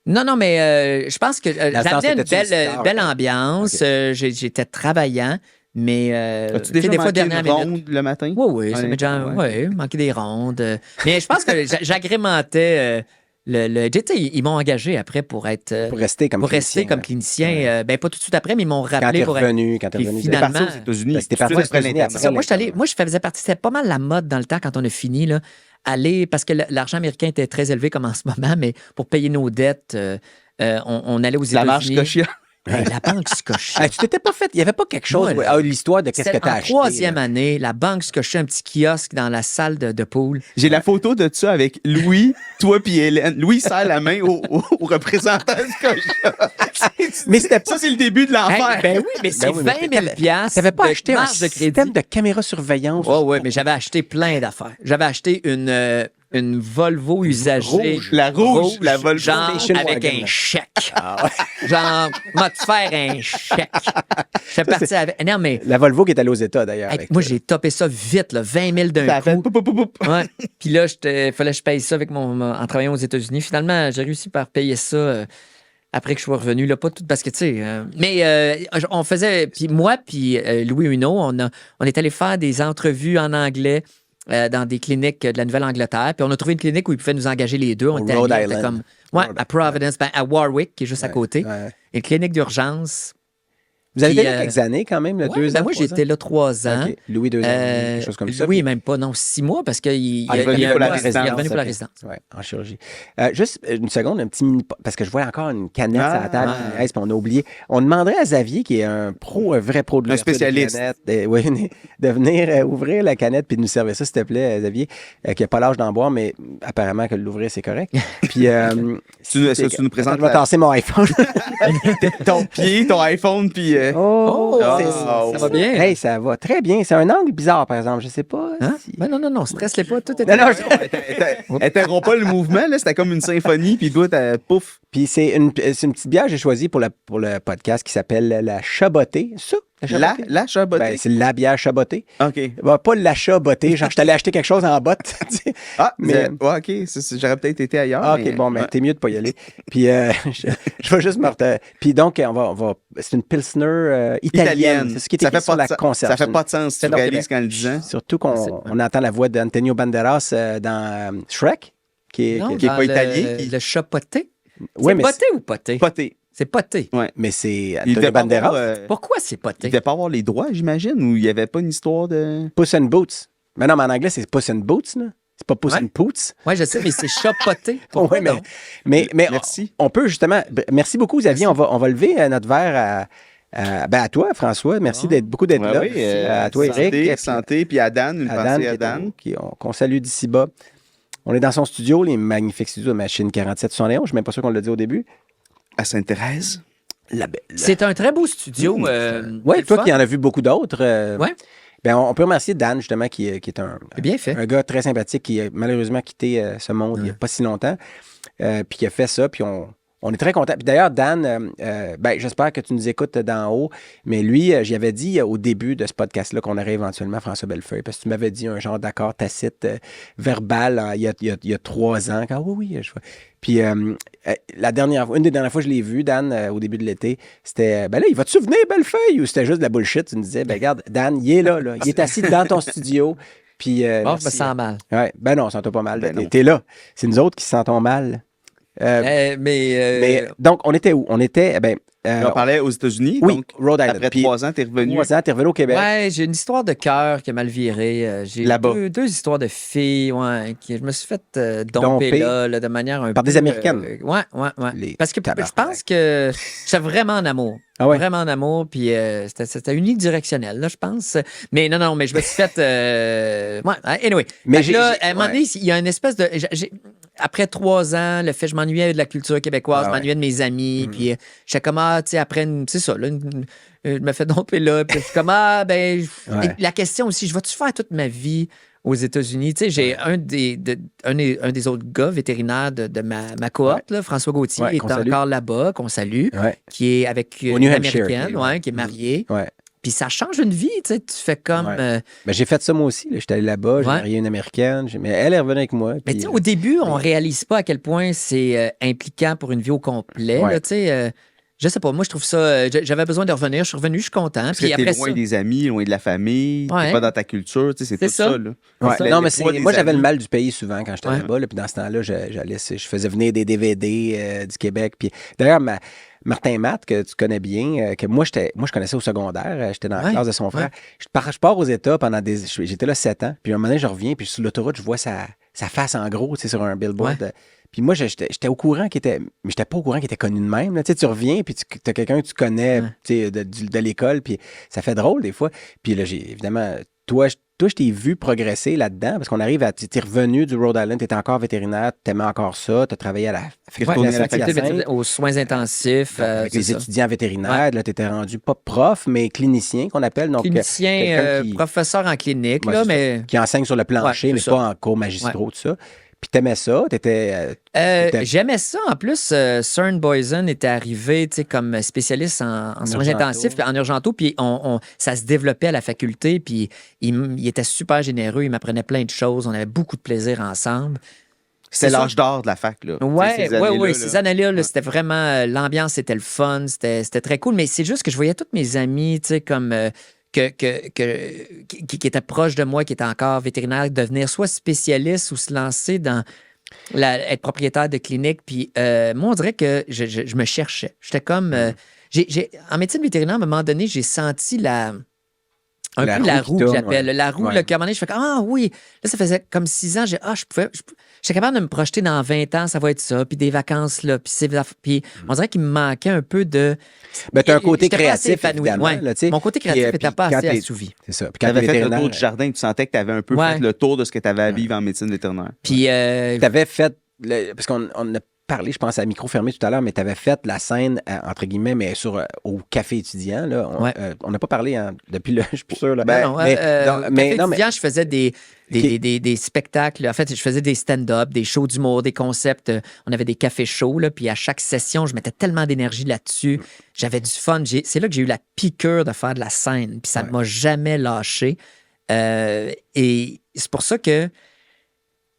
Non, mais je pense que Dans le sens, j'avais une t'étais-tu une star, belle ouais. ambiance. J'étais travaillant, mais. as-tu tu sais, déjà des fois, manqué dernière une minute. ronde le matin? Oui, ça Ouais, m'est déjà. ouais. Oui, manquer des rondes. Mais je pense que j'agrémentais tu sais, ils m'ont engagé après pour être. Pour rester comme clinicien. Ben, pas tout de suite après, mais ils m'ont Quand rappelé t'es pour être. revenu, Puis T'es finalement- parti aux États-Unis. Parce que t'es tout de parti suite aux après États-Unis l'internat. C'est ça, moi, je faisais partie. C'était pas mal la mode dans le temps quand on a fini, là. Aller, parce que l'argent américain était très élevé comme en ce moment, mais pour payer nos dettes, on allait aux La marche États-Unis. Scotia. Hey, la banque Scotia. Ah, tu t'étais pas fait. Il n'y avait pas quelque chose. Ouais, L'histoire de qu'est-ce que C'était tu as en acheté. troisième là. année, la banque Scotia, un petit kiosque dans la salle de pool. J'ai la photo de ça avec Louis, toi puis Hélène. Louis serre la main au représentant du Scotia. Mais c'était pas. Ça, c'est le début de l'enfer. Hey, ben oui, mais c'est oui, mais 20 000 piastres Tu n'avais pas de acheté un marge de crédit. système de caméra surveillance. Oui, mais j'avais acheté plein d'affaires. J'avais acheté une Volvo usagée. La rouge, la Volvo. Genre Station avec Wagon, un là. chèque. Ah ouais. Genre, m'a te faire un chèque. Je suis parti avec. Non, mais. La Volvo qui est allée aux États, d'ailleurs. Hey, avec, moi, j'ai topé ça vite, là, 20 000 d'un Ça a fait coup. poup, poup, poup, poup. Ouais. Puis là, fallait que je paye ça avec en travaillant aux États-Unis. Finalement, j'ai réussi par payer ça après que je sois revenu. Là, pas tout parce que, tu sais. Mais on faisait. Puis moi, puis Louis Huneau, on est allé faire des entrevues en anglais dans des cliniques de la Nouvelle-Angleterre. Puis on a trouvé une clinique où ils pouvaient nous engager les deux. On Au était Rhode allés, on était Island. comme. Ouais, Rhode à Providence, à Warwick, qui est juste à côté. Ouais. Une clinique d'urgence. Vous avez Puis, été là quelques années quand même, là, Ouais, 2 ben ans? moi, 3 j'étais ans? là 3 ans. OK. Louis, 2 ans, quelque chose comme ça. Oui, Puis- même pas, non, 6 mois, parce qu'il il est revenu pour la résidence. Il est revenu pour la OK. résidence. Ouais, en chirurgie. Juste une seconde, un petit mini... Parce que je vois encore une canette Ah, à la table. ouais. Puis on a oublié. On demanderait à Xavier, qui est un vrai pro de l'ouverture de spécialiste. canettes, de venir ouvrir la canette puis de nous servir ça, s'il te plaît, Xavier, qui n'a pas l'âge d'en boire, mais apparemment que l'ouvrir, c'est correct. Puis... Est-ce que tu nous présentes Attends, je vais tasser mon iPhone. ton pied, ton iPhone, puis... Oh, ça va bien. Hey, ça va très bien. C'est un angle bizarre, par exemple. Je sais pas. Hein? si- Ben non, stresse-les pas, tout est Non, non, Interromps pas le mouvement, là. C'était comme une symphonie, puis toi, t'as pouf. Puis c'est une petite bière que j'ai choisie pour le podcast qui s'appelle la Chabotée. Ça? La Chabotée. Ben, c'est la bière Chabotée. OK. Ben, pas la Chabotée. Genre, je t'allais acheter quelque chose en botte. tu sais. Ah, Mais- ouais, OK. J'aurais peut-être été ailleurs. Ah, OK, mais- bon, mais ouais. t'es mieux de pas y aller. Puis je vais juste me Puis donc, on va c'est une Pilsner italienne. C'est ce qui est écrit sur la conserve. Ça fait pas de sens si C'est tu donc réalises Québec. qu'en le disant. Surtout qu'on entend la voix d'Antonio Banderas dans Shrek. Qui est Non, qui est dans pas italien, Le chat poté. Ouais, C'est mais poté ou poté? Poté. C'est poté. mais c'est Il Antonio devait pas Banderas. avoir, Pourquoi c'est il poté? devait pas avoir les droits, j'imagine, ou il y avait pas une histoire de... Puss in Boots. Mais non, mais en anglais, c'est Puss in Boots, là. C'est pas Puss Ouais. in Poots. Oui, je sais, mais c'est chat poté. Pourquoi Oui, mais, non? mais Merci. on peut justement. Merci beaucoup, Xavier. On va lever notre verre à toi, François. Merci beaucoup d'être Ouais, là. oui, À toi, santé, Eric. puis santé, puis à Dan, une à Dan, pensée qui à est Dan. qu'on salue d'ici bas. On est dans son studio, les magnifiques studios de Machine 4771. Je ne suis même pas sûr qu'on l'a dit au début. À Sainte-Thérèse. C'est un très beau studio. Oui, c'est toi le qui fun. en as vu beaucoup d'autres. Ouais. Ben, on peut remercier Dan, justement, qui est C'est bien fait. un gars très sympathique qui a malheureusement quitté ce monde il n'y a pas si longtemps, puis qui a fait ça, puis on est très contents. Puis d'ailleurs, Dan, ben, j'espère que tu nous écoutes d'en haut, mais lui, j'y avais dit au début de ce podcast-là qu'on aurait éventuellement François Bellefeuille, parce que tu m'avais dit un genre d'accord tacite, verbal, il y a 3 ans. Quand, oui, je vois. Puis une des dernières fois que je l'ai vu, Dan, au début de l'été, c'était, ben là, il va-tu venir, Bellefeuille, ou c'était juste de la bullshit? Tu me disais, ben regarde, Dan, il est là. Il est assis dans ton studio. Puis, Bon, je me merci. sens mal. Ouais, ben non, sens-toi pas mal. Ben non. T'es là. C'est nous autres qui se sentons mal. Mais donc, on était où? On était, On parlait aux États-Unis, oui, donc Rhode Island. après Puis, 3 ans, t'es revenu. 3 ans, t'es revenu au Québec. Ouais, j'ai une histoire de cœur qui a mal viré. J'ai Là-bas. deux histoires de filles, je me suis fait Domper. domper là, de manière un Par peu... des Américaines. Ouais. Les Parce que je tabarnak. pense que j'étais vraiment en amour. Ah ouais? Vraiment en amour, puis c'était unidirectionnel, là, je pense. Mais non, mais je me suis fait... anyway. Mais Fait que là, j'ai- à un moment donné, il y a une espèce de... Après 3 ans, le fait, je m'ennuyais de la culture québécoise, Ah je ouais. m'ennuyais de mes amis, puis j'étais comme, tu sais, après, c'est ça, là, je me fais domper là, puis je suis comme, Ouais. et la question aussi, je vais-tu faire toute ma vie aux États-Unis? Tu sais, j'ai un des autres gars vétérinaires de ma cohorte, là, François Gauthier, Ouais, qui qu'on est salue. encore là-bas, qu'on salue, Ouais. qui est avec Au une New Hampshire, Américaine, ok, ouais. qui est mariée. Ouais. Puis ça change une vie, tu sais, tu fais comme... Ouais. Ben, j'ai fait ça moi aussi. J'étais allé là-bas, j'ai Ouais. marié une Américaine, mais elle est revenue avec moi. Mais puis, tu sais, au début, on réalise pas à quel point c'est impliquant pour une vie au complet. Ouais. Là, tu sais, je sais pas, moi, je trouve ça... j'avais besoin de revenir, je suis revenu, je suis content. Parce Puis que t'es après loin ça... des amis, loin de la famille, Ouais. t'es pas dans ta culture, tu sais, c'est tout ça. ça, là. Ouais. C'est Non, mais le poids des moi, j'avais amis. le mal du pays souvent quand j'étais Ouais. là-bas. Là, puis dans ce temps-là, je faisais venir des DVD du Québec. Puis d'ailleurs, Martin Matt, que tu connais bien, que moi, je connaissais au secondaire. J'étais dans la Ouais. classe de son frère. Je pars aux États pendant j'étais là 7 ans. Puis un moment donné, je reviens. Puis sur l'autoroute, je vois sa face en gros, tu sais, sur un billboard. Ouais. Puis moi, j'étais au courant qu'il était... Mais j'étais pas au courant qu'il était connu de même. Là. Tu sais, tu reviens, puis tu as quelqu'un que tu connais Ouais. tu sais, de l'école. Puis ça fait drôle des fois. Puis là, évidemment... Toi, je t'ai vu progresser là-dedans parce qu'on arrive à. Tu es revenu du Rhode Island, tu étais encore vétérinaire, tu aimais encore ça, tu as travaillé à la retourné à la faculté aux soins intensifs. avec c'est les ça. étudiants vétérinaires. Là, tu étais rendu pas prof, mais clinicien qu'on appelle. Donc, Clinicien, quelqu'un qui- professeur en clinique, Ouais, là, c'est mais... qui enseigne sur le plancher, Ouais, mais c'est pas ça. en cours magistraux, tout ça. Puis t'aimais ça? J'aimais ça. En plus, Cern Boysen était arrivé comme spécialiste en soins intensifs, en urgento, puis ça se développait à la faculté, puis il était super généreux, il m'apprenait plein de choses, on avait beaucoup de plaisir ensemble. C'était l'âge d'or de la fac, là. Oui. Ces années-là, c'était vraiment... l'ambiance, c'était le fun, c'était très cool, mais c'est juste que je voyais tous mes amis, tu sais, comme... qui étaient proches de moi, qui étaient encore vétérinaires, devenir soit spécialistes ou se lancer dans être propriétaire de clinique. Puis moi, on dirait que je me cherchais. J'étais comme... en médecine vétérinaire, à un moment donné, j'ai senti la roue que j'appelle. La roue, là, qu'à un moment donné, je fais comme, ah oui, là, ça faisait comme 6 ans, j'étais capable de me projeter dans 20 ans, ça va être ça, puis des vacances, là, puis on dirait qu'il me manquait un peu de... Ben, t'as un côté créatif, évidemment. Ouais. Là, mon côté créatif n'était pas assez assouvi. C'est ça. Puis quand tu avais fait le tour du jardin, tu sentais que tu avais un peu fait le tour de ce que tu avais à vivre en médecine vétérinaire. Puis... tu avais fait... Parce qu'on a parlé, je pense, à micro fermé tout à l'heure, mais tu avais fait la scène, entre guillemets, mais au café étudiant. Là. On n'a pas parlé depuis le... Je suis plus sûr. Là. Étudiant, je faisais des spectacles. En fait, je faisais des stand-up, des shows d'humour, des concepts. On avait des cafés chauds, là, puis à chaque session, je mettais tellement d'énergie là-dessus. J'avais du fun. C'est là que j'ai eu la piqûre de faire de la scène, puis ça ne m'a jamais lâché. Et c'est pour ça que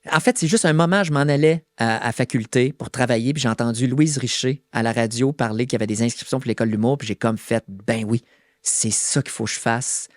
en fait, c'est juste un moment, je m'en allais à faculté pour travailler, puis j'ai entendu Louise Richer à la radio parler qu'il y avait des inscriptions pour l'école de l'humour, puis j'ai comme fait, ben oui, c'est ça qu'il faut que je fasse.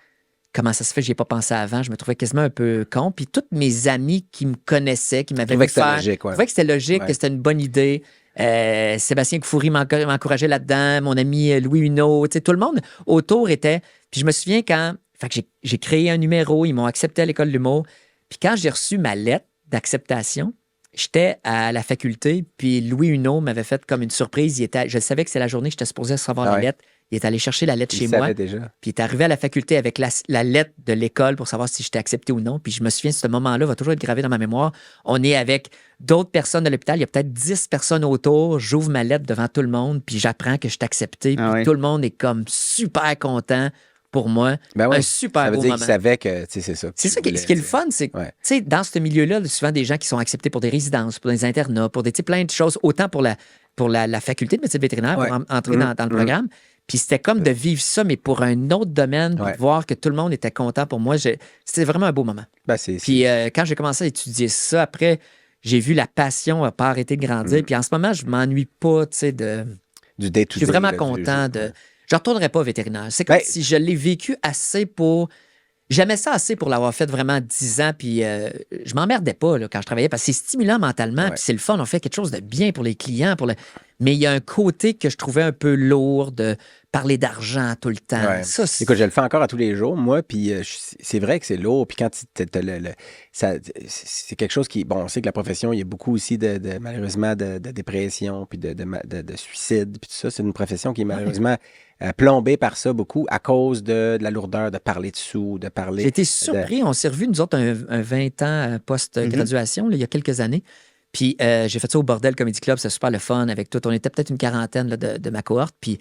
Comment ça se fait que j'y ai pas pensé avant? Je me trouvais quasiment un peu con. Puis tous mes amis qui me connaissaient, qui m'avaient vu faire... Je trouvais que c'était logique, que c'était une bonne idée. Sébastien Kfouri m'encourageait là-dedans, mon ami Louis Huneau, tout le monde autour était... Puis je me souviens quand... Fait que j'ai créé un numéro, ils m'ont accepté à l'école de l'humour. Puis quand j'ai reçu ma lettre d'acceptation, j'étais à la faculté, puis Louis Huneau m'avait fait comme une surprise. Je savais que c'était la journée que j'étais supposé recevoir la lettre. Il est allé chercher la lettre chez moi. Déjà. Puis il est arrivé à la faculté avec la lettre de l'école pour savoir si j'étais accepté ou non. Puis je me souviens, ce moment-là va toujours être gravé dans ma mémoire. On est avec d'autres personnes de l'hôpital. Il y a peut-être 10 personnes autour. J'ouvre ma lettre devant tout le monde, puis j'apprends que je suis accepté. Puis tout le monde est comme super content pour moi. Un super beau moment. Ça veut dire qu'il savait que c'est ça. C'est ça qui est le fun, c'est que dans ce milieu-là, souvent des gens qui sont acceptés pour des résidences, pour des internats, pour plein de choses, autant pour la faculté de médecine vétérinaire, pour entrer dans le programme. Puis c'était comme de vivre ça, mais pour un autre domaine, de voir que tout le monde était content pour moi. C'était vraiment un beau moment. Puis quand j'ai commencé à étudier ça, après, j'ai vu la passion n'a pas arrêté de grandir. Puis en ce moment, je ne m'ennuie pas, du day-to-day. Je suis vraiment content de... Je ne retournerai pas vétérinaire. C'est comme si je l'ai vécu assez pour... J'aimais ça assez pour l'avoir fait vraiment 10 ans, puis je m'emmerdais pas là, quand je travaillais, parce que c'est stimulant mentalement, puis c'est le fun, on fait quelque chose de bien pour les clients. Mais il y a un côté que je trouvais un peu lourd de parler d'argent tout le temps. Ouais. Ça, écoute, je le fais encore à tous les jours, moi, puis c'est vrai que c'est lourd, puis quand c'est quelque chose qui... Bon, on sait que la profession, il y a beaucoup aussi malheureusement de dépression, puis de suicide, puis tout ça. C'est une profession qui est malheureusement... plombé par ça beaucoup à cause de la lourdeur de parler de sous, de parler... J'ai été surpris. On s'est revus, nous autres, un 20 ans post-graduation, il y a quelques années. Puis j'ai fait ça au Bordel Comedy Club. C'était super le fun avec tout. On était peut-être une quarantaine là, de ma cohorte. Puis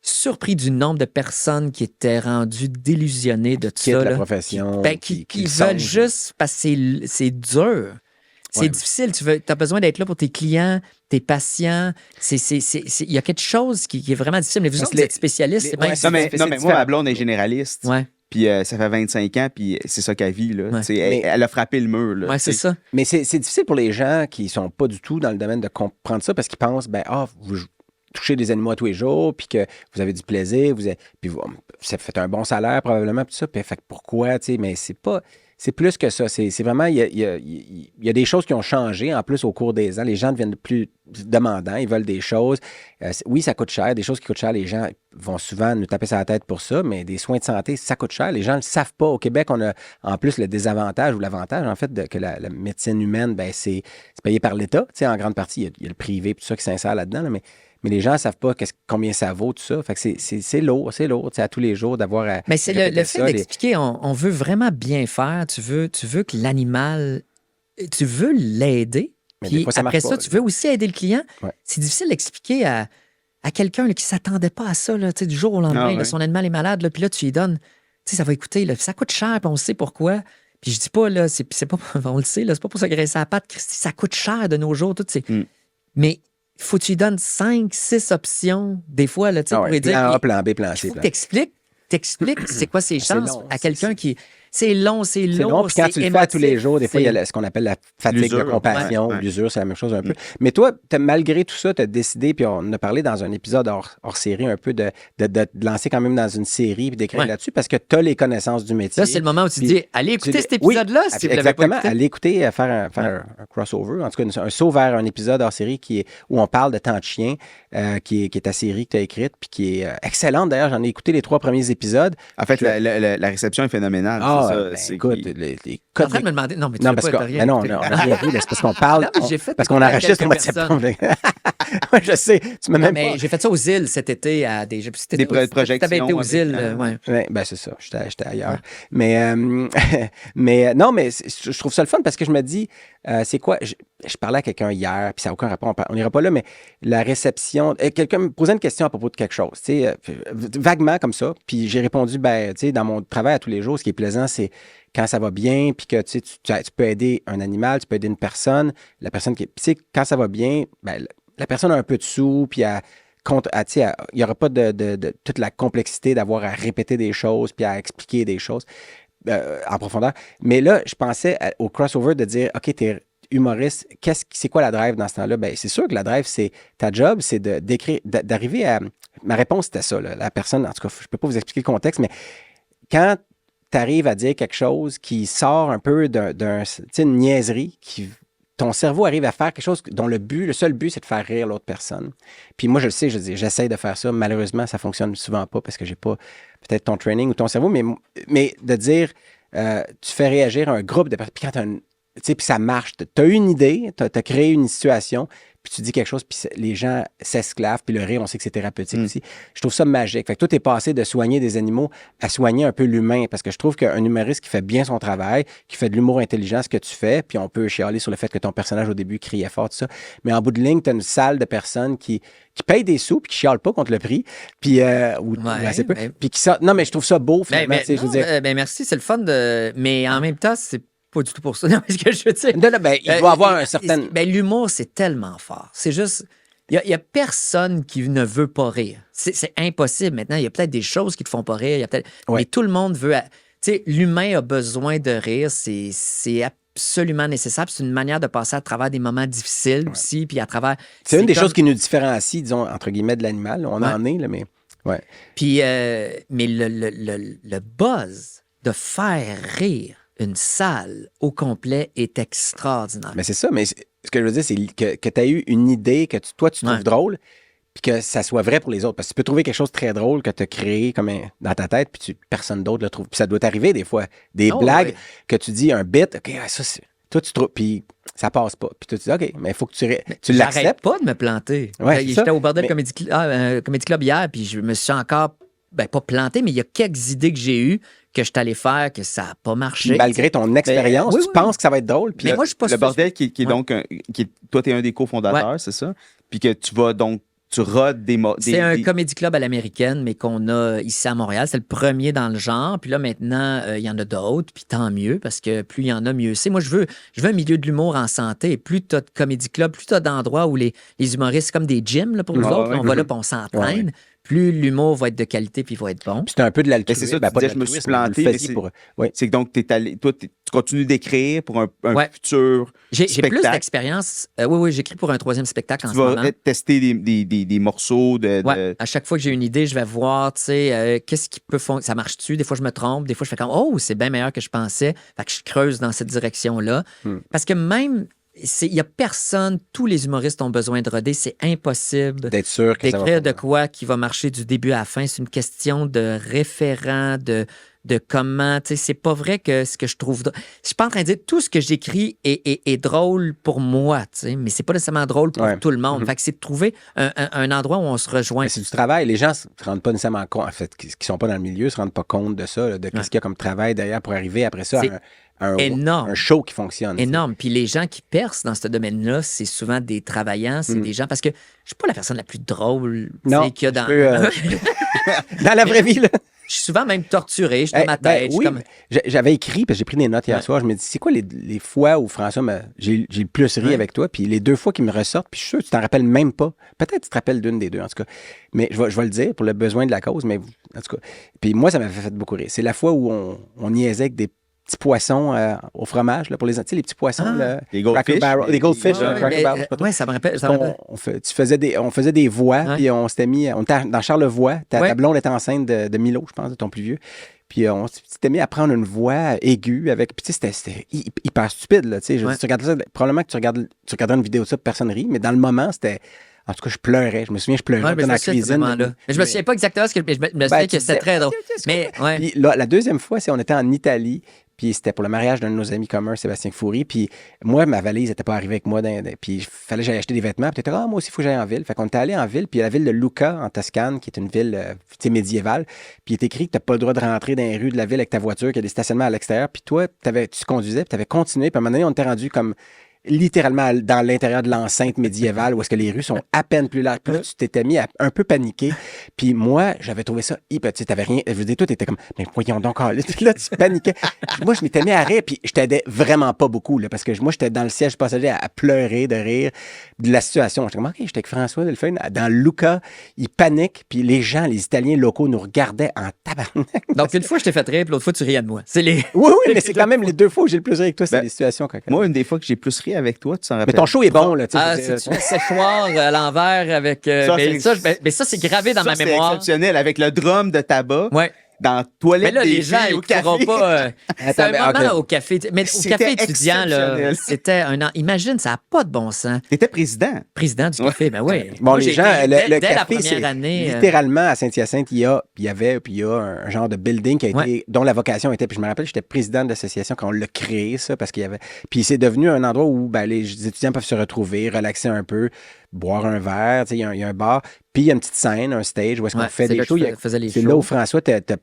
surpris du nombre de personnes qui étaient rendues délusionnées de tout ça. La profession. Qui veulent juste... Parce que c'est dur. C'est difficile. Tu as besoin d'être là pour tes clients, tes patients. Il y a quelque chose qui est vraiment difficile. Mais vous êtes spécialiste. Non, mais moi, ma blonde est généraliste. Ouais. Puis ça fait 25 ans, puis c'est ça qu'elle vit. Là. Elle a frappé le mur. Là, c'est ça. Mais c'est difficile pour les gens qui ne sont pas du tout dans le domaine de comprendre ça parce qu'ils pensent, vous touchez des animaux à tous les jours, puis que vous avez du plaisir, puis vous faites un bon salaire probablement, tout ça. Puis fait pourquoi, mais c'est pas... C'est plus que ça. C'est vraiment, il y a des choses qui ont changé en plus au cours des ans. Les gens deviennent plus demandants, ils veulent des choses. Oui, ça coûte cher. Des choses qui coûtent cher, les gens vont souvent nous taper sur la tête pour ça, mais des soins de santé, ça coûte cher. Les gens ne le savent pas. Au Québec, on a en plus le désavantage ou l'avantage, en fait, que la médecine humaine, c'est payé par l'État. En grande partie, il y a le privé et tout ça qui s'insère là-dedans, là, mais les gens ne savent pas combien ça vaut, tout ça. Fait que c'est lourd, à tous les jours d'avoir... Mais c'est le fait d'expliquer, on veut vraiment bien faire. Tu veux que l'animal... Tu veux l'aider. Puis après ça, tu veux aussi aider le client. Ouais. C'est difficile d'expliquer à quelqu'un là, qui ne s'attendait pas à ça, là, du jour au lendemain. Là, son animal est malade, là, puis là, tu lui donnes... Ça va écouter, là, ça coûte cher, puis on sait pourquoi. Puis je dis pas, là, c'est pas, on le sait, là, c'est pas pour se graisser la patte, Christy, ça coûte cher de nos jours, tout, mais faut que tu lui donnes 5, 6 options, des fois, là, tu sais, pour lui dire. Plan A, plan B, plan C. Il faut que t'expliques c'est quoi ses chances long, à quelqu'un qui. C'est long, c'est lourd. C'est long, puis quand tu le fais à tous les jours, des fois, il y a ce qu'on appelle la fatigue L'usure. de compassion, Ouais. l'usure, c'est la même chose un peu. Mais toi, malgré tout ça, tu as décidé, puis on en a parlé dans un épisode hors série, un peu de te lancer quand même dans une série puis d'écrire là-dessus, parce que tu as les connaissances du métier. Là, c'est le moment où tu dis, allez écouter cet Oui, épisode-là, si vous l'avez pas exactement, écouté. allez écouter, faire un crossover, en tout cas un saut vers un épisode hors série où on parle de Temps de chien, qui est ta série que tu as écrite, puis qui est excellente. D'ailleurs, j'en ai écouté les 3 premiers épisodes. En fait, la réception est phénoménale. Écoute, les T'es en codes. train de me demander, non, mais tu Non, fais parce pas que, rien. mais non, on a rien vu, là, c'est parce qu'on parle. Non, j'ai fait parce qu'on écouter à enregistre au mois de quelques septembre. Oui, je sais. Tu m'as Non, même mais pas. j'ai fait ça aux îles cet été à des projections Tu avais été aux avec, îles, ouais. Oui, ben c'est ça. J'étais ailleurs. Mais, mais non, mais je trouve ça le fun parce que je me dis, c'est quoi? Je parlais à quelqu'un hier, puis ça n'a aucun rapport. On n'ira pas là, mais la réception. Quelqu'un me posait une question à propos de quelque chose, tu sais, vaguement comme ça. Puis j'ai répondu, ben, tu sais, dans mon travail à tous les jours, ce qui est plaisant, c'est quand ça va bien, puis que tu peux aider un animal, tu peux aider une personne, la personne qui. Puis, tu sais, quand ça va bien, ben, la personne a un peu de sous, puis il n'y aura pas de toute la complexité d'avoir à répéter des choses, puis à expliquer des choses en profondeur. Mais là, je pensais au crossover de dire, OK, t'es humoriste, c'est quoi la drive dans ce temps-là? Ben, c'est sûr que la drive, c'est ta job, c'est d'arriver à. Ma réponse, c'était ça. Là. La personne, en tout cas, je ne peux pas vous expliquer le contexte, mais quand tu arrives à dire quelque chose qui sort un peu une niaiserie, ton cerveau arrive à faire quelque chose dont le seul but, c'est de faire rire l'autre personne. Puis moi, je le sais, j'essaie de faire ça. Malheureusement, ça fonctionne souvent pas parce que j'ai pas peut-être ton training ou ton cerveau, mais de dire, tu fais réagir un groupe de personnes. Puis quand puis ça marche. Tu as eu une idée, tu as créé une situation, puis tu dis quelque chose, puis les gens s'esclavent, puis le rire, on sait que c'est thérapeutique aussi. Je trouve ça magique. Fait que toi, t'es passé de soigner des animaux à soigner un peu l'humain, parce que je trouve qu'un humoriste qui fait bien son travail, qui fait de l'humour intelligent, ce que tu fais, puis on peut chialer sur le fait que ton personnage au début criait fort, tout ça, mais en bout de ligne, t'as une salle de personnes qui payent des sous, puis qui chialent pas contre le prix, puis assez peu, puis qui sortent. Non, mais je trouve ça beau, finalement. Je veux dire. Merci, c'est le fun mais en même temps, c'est pas du tout pour ça. Non, mais ce que je veux dire. Il doit avoir un certain. L'humour, c'est tellement fort. C'est juste. Il n'y a personne qui ne veut pas rire. C'est impossible. Maintenant, il y a peut-être des choses qui ne te font pas rire. Mais tout le monde veut. Tu sais, l'humain a besoin de rire. C'est absolument nécessaire. C'est une manière de passer à travers des moments difficiles aussi. Puis à travers. C'est une des choses qui nous différencie, disons, entre guillemets, de l'animal. On en est, là, mais. Ouais. Puis, mais le buzz de faire rire une salle au complet est extraordinaire. Mais c'est ça, mais ce que je veux dire, c'est que tu as eu une idée que toi, tu trouves drôle, puis que ça soit vrai pour les autres. Parce que tu peux trouver quelque chose de très drôle que tu as créé comme dans ta tête, puis personne d'autre le trouve. Puis ça doit t'arriver des fois. Des blagues que tu dis, un bit, OK, ça, c'est. Toi, tu trouves, puis ça passe pas. Puis toi, tu dis, OK, mais il faut que tu l'acceptes. J'arrête pas de me planter. Ouais, j'étais au Bordel Comedy Club hier, puis je me suis encore, pas planté, mais il y a quelques idées que j'ai eues que je suis allé faire, que ça n'a pas marché. Puis malgré ton expérience, tu penses que ça va être drôle. Puis mais moi, je suis pas le Bordel qui est donc, toi, tu es un des cofondateurs, c'est ça? Puis que tu vas donc, tu rodes c'est un comédie club à l'américaine, mais qu'on a ici à Montréal. C'est le premier dans le genre. Puis là, maintenant, il y en a d'autres, puis tant mieux, parce que plus il y en a, mieux c'est. Moi, je veux un milieu de l'humour en santé. Plus tu as de comédie club, plus tu as d'endroits où les humoristes, c'est comme des gyms là, pour nous autres. On va là, puis on s'entraîne. Plus l'humour va être de qualité, puis il va être bon. Puis c'est un peu de l'altruisme. C'est ça, tu disais, je me suis planté, mais c'est que donc, toi, tu continues d'écrire pour un futur J'ai spectacle. plus d'expérience. Oui, j'écris pour un 3e spectacle en ce moment. Tu vas tester des morceaux à chaque fois que j'ai une idée, je vais voir, tu sais, qu'est-ce qui peut fonctionner. Ça marche-tu? Des fois, je me trompe. Des fois, je fais comme, oh, c'est bien meilleur que je pensais. Fait que je creuse dans cette direction-là. Parce que même... Il n'y a personne, tous les humoristes ont besoin de roder. C'est impossible d'être sûr que d'écrire de quoi qui va marcher du début à la fin. C'est une question de référent, de comment. Tu sais, c'est pas vrai que ce que je trouve. Je suis pas en train de dire tout ce que j'écris est drôle pour moi, tu sais, mais c'est pas nécessairement drôle pour tout le monde. Fait que c'est de trouver un endroit où on se rejoint. Mais c'est du travail. Les gens ne se rendent pas nécessairement compte, en fait, qui sont pas dans le milieu, ne se rendent pas compte de ça, de qu'est-ce qu'il y a comme travail derrière pour arriver après ça à un show qui fonctionne. Énorme. Puis les gens qui percent dans ce domaine-là, c'est souvent des travaillants, c'est des gens... Parce que je suis pas la personne la plus drôle qu'il y a dans... dans la vraie vie, là. Je suis souvent même torturé, je suis dans ma tête. je suis oui, comme... j'avais écrit, parce que j'ai pris des notes hier Ouais. soir. Je me dis, c'est quoi les fois où François, j'ai le plus ri Ouais. avec toi, puis les 2 fois qui me ressortent, puis je suis sûr que tu t'en rappelles même pas. Peut-être que tu te rappelles d'une des deux, en tout cas. Mais je vais le dire pour le besoin de la cause, mais en tout cas. Puis moi, ça m'avait fait beaucoup rire. C'est la fois où on niaisait avec des petits poissons au fromage, là, pour tu sais, les petits poissons, là, Les Cracker goldfish. Barrel, les goldfish, Ouais, Cracker mais, Barrel, je sais pas trop. ouais, ça me rappelle. Ça me rappelle. On faisait des voix, Ouais. puis on s'était mis, on était dans Charlevoix, ta Ouais. blonde était enceinte de Milo, je pense, de ton plus vieux. Puis on s'était mis à prendre une voix aiguë avec. Puis tu sais, c'était hyper stupide, là. Tu sais, Ouais. tu regardes ça, probablement que tu regarderas une vidéo de ça, personne rit, mais dans le moment, c'était. En tout cas, je pleurais. Je me souviens, je pleurais Ouais, mais dans la je me souviens de ce cuisine. moment-là. Mais je me souviens pas exactement ce que. Mais je me souviens que c'était très drôle. Mais, ouais. Puis là, la deuxième fois, c'est on était en Italie, puis c'était pour le mariage d'un de nos amis communs, Sébastien Foury. Puis moi, ma valise n'était pas arrivée avec moi. Puis il fallait que j'aille acheter des vêtements. Puis t'étais, moi aussi, il faut que j'aille en ville. Fait qu'on était allé en ville, puis il y a la ville de Lucca, en Toscane, qui est une ville tu sais, médiévale. Puis il est écrit que t'as pas le droit de rentrer dans les rues de la ville avec ta voiture, qu'il y a des stationnements à l'extérieur. Puis toi, tu conduisais, puis t'avais continué. Puis à un moment donné, on était rendu comme littéralement dans l'intérieur de l'enceinte médiévale où est-ce que les rues sont à peine plus larges. Puis là, tu t'étais mis à un peu paniquer. Puis moi, j'avais trouvé ça hyper... Tu sais, t'avais rien... Je veux dire, toi, t'étais comme... Mais voyons donc, là, tu paniquais. Moi, je m'étais mis à rire, puis je t'aidais vraiment pas beaucoup, là, parce que moi, j'étais dans le siège passager à pleurer de rire de la situation. J'étais comme, OK, j'étais avec François Delphine. Dans Lucca, il panique, puis les gens, les Italiens locaux nous regardaient en tabarnak. Donc, une fois, je t'ai fait rire, puis l'autre fois, tu riais de moi. C'est les. Oui, mais c'est quand même les 2 fois où j'ai le plus rire avec toi, c'est Ben, des situations cocaines. Moi, une des fois que j'ai plus ri avec toi, tu s'en rappelles. Mais ton show est bon, là, tu sais. Ah, je veux dire, c'est une séchoir à l'envers avec. Ça, Mais ça, c'est gravé dans Ça, ma c'est mémoire. exceptionnel avec le drum de tabac Ouais. dans la Mais toilette là, des les gens, filles ils au ne pourront café. pas. C'est un mais, moment ok. au café. Mais au C'était café étudiant, là, exceptionnel. c'était Imagine, ça n'a pas de bon sens. T'étais président. Président du café, ben oui. Bon, Moi, les j'ai gens, été- le dès la café, première c'est année. littéralement à Saint-Hyacinthe, il y a un genre de building qui a été, Ouais. dont la vocation était, puis je me rappelle, j'étais président de l'association quand on l'a créé, ça, parce qu'il y avait, puis c'est devenu un endroit où les étudiants peuvent se retrouver, relaxer un peu, boire un verre, tu sais, il y a un bar, puis il y a une petite scène, un stage où est-ce qu'on Ouais, fait c'est des là que shows. je faisais les C'est shows. là où François,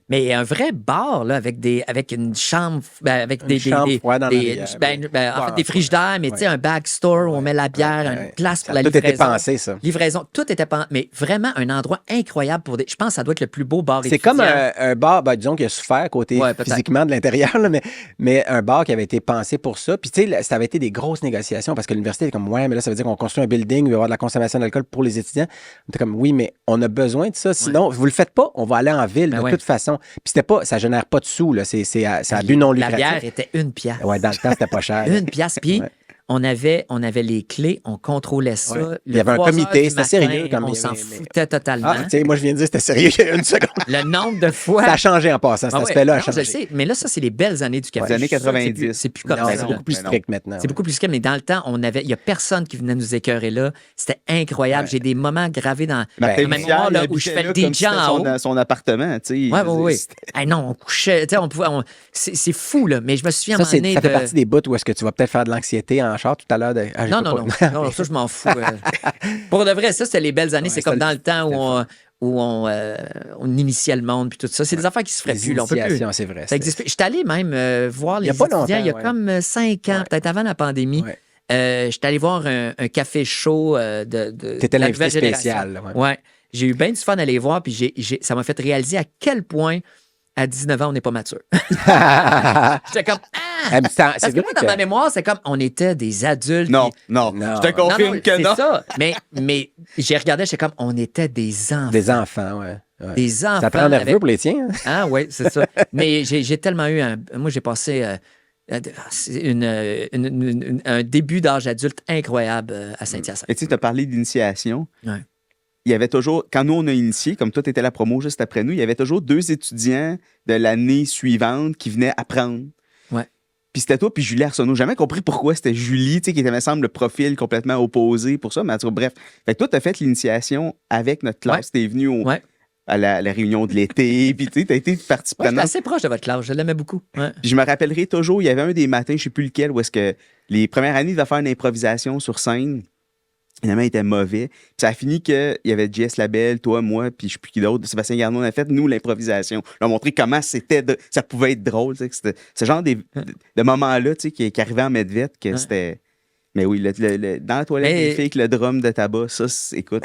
Mais un vrai bar, là, avec une chambre, avec des chambre froide en des, arrière, en fait, des frigidaires, mais tu sais, un backstore où on met la bière, une place pour la tout était livraison. pensé, ça. Livraison, tout était pensé. Mais vraiment un endroit incroyable pour des. Je pense que ça doit être le plus beau bar C'est comme étudiant. un bar, disons, qui a souffert côté Ouais, peut-être. physiquement de l'intérieur, là, mais un bar qui avait été pensé pour ça. Puis, tu sais, ça avait été des grosses négociations parce que l'université était comme, ouais, mais là, ça veut dire qu'on construit un building où il va y avoir de la consommation d'alcool pour les étudiants. On était comme, oui, mais on a besoin de ça. Sinon, vous le faites pas, on va aller en ville Ben de ouais. toute façon. Puis, ça génère pas de sous, là. C'est à but non La lucratif. bière était 1 piastre. Ouais, dans le temps, c'était pas cher. 1 piastre. Puis, Ouais. on avait les clés, on contrôlait ça. Ouais. Il y Le avait un 3 heures comité, du c'était matin, sérieux comme on il y s'en avait- foutait totalement. Ah, tu sais, moi, je viens de dire c'était sérieux il y a une seconde. Le nombre de fois. Ça a changé en passant. Cet Ah ouais, aspect-là a non, je changé. le sais, mais là, ça, c'est les belles années du café. Les années Je suis sûr que 90. C'est plus comme Non, ça. c'est là. beaucoup plus Mais non. strict maintenant. C'est beaucoup plus calme. Mais dans le temps, il y a personne qui venait nous écœurer là. C'était incroyable. Ouais. J'ai des moments gravés dans Martin ma Bussière, mémoire là, il où je fais le habitait là comme DJ si c'était en haut. son appartement, tu sais. Oui, oui, oui. C'était- Hey, non, on couchait. Tu sais, on pouvait. C'est fou, là. Mais je me souviens à un Ça, moment donné ça fait de. partie des bouts où est-ce que tu vas peut-être faire de l'anxiété en char tout à l'heure. Ah, Non, non, non. Non, ça, je m'en fous. Pour de vrai, ça, c'était les belles années. Ouais, c'est comme c'était dans le temps c'était où on initiait le monde puis tout ça. C'est des affaires qui se feraient Les plus. Là, on peut plus. initiations, c'est vrai. Ça existe plus. Je suis allé même voir les Il y a pas étudiants longtemps, il y a ouais. comme 5 ans, Ouais. peut-être avant la pandémie. Ouais. Je suis allé voir un café chaud de T'étais de la l'invité nouvelle génération. spécial. là, ouais. Ouais. J'ai eu bien du fun à aller voir, puis ça m'a fait réaliser à quel point, à 19 ans, on n'est pas mature. J'étais comme, Ah, mais c'est parce que vrai moi, dans ma mémoire, c'est comme, on était des adultes. Non, puis- non, Non. je te confirme que c'est non. ça. Mais j'ai regardé, j'étais comme, on était des enfants. Des enfants, ouais. Ouais. Des enfants. Ça te rend nerveux avec- pour les tiens? hein? Ah oui, c'est ça. Mais j'ai tellement eu moi, j'ai passé un début d'âge adulte incroyable à Saint-Hyacinthe. Et tu sais, tu as parlé d'initiation. Ouais. Il y avait toujours, quand nous on a initié, comme toi tu étais la promo juste après nous, il y avait toujours 2 étudiants de l'année suivante qui venaient apprendre. Ouais. Puis c'était toi puis Julie Arsenault. J'ai jamais compris pourquoi c'était Julie, tu sais, qui était, me semble, le profil complètement opposé pour ça. Mais en tout cas, bref. Fait que toi, tu as fait l'initiation avec notre classe. Tu es venu Ouais. à la réunion de l'été, puis tu sais, as été partie Ouais, j'étais prenante. assez proche de votre classe. Je l'aimais beaucoup. Ouais. Puis je me rappellerai toujours, il y avait un des matins, je sais plus lequel, où est-ce que les premières années, il devait faire une improvisation sur scène. Finalement, il était mauvais. Puis ça a fini qu'il y avait Jess Labelle, toi, moi, puis je sais plus qui d'autre, Sébastien Garneau, on a fait, nous, l'improvisation. On a montré comment ça pouvait être drôle. Tu sais, que c'était ce genre de moments-là tu sais, qui arrivaient en Medvette, que Ouais. c'était... Mais oui, dans la toilette des filles avec le drum de tabac, ça, écoute,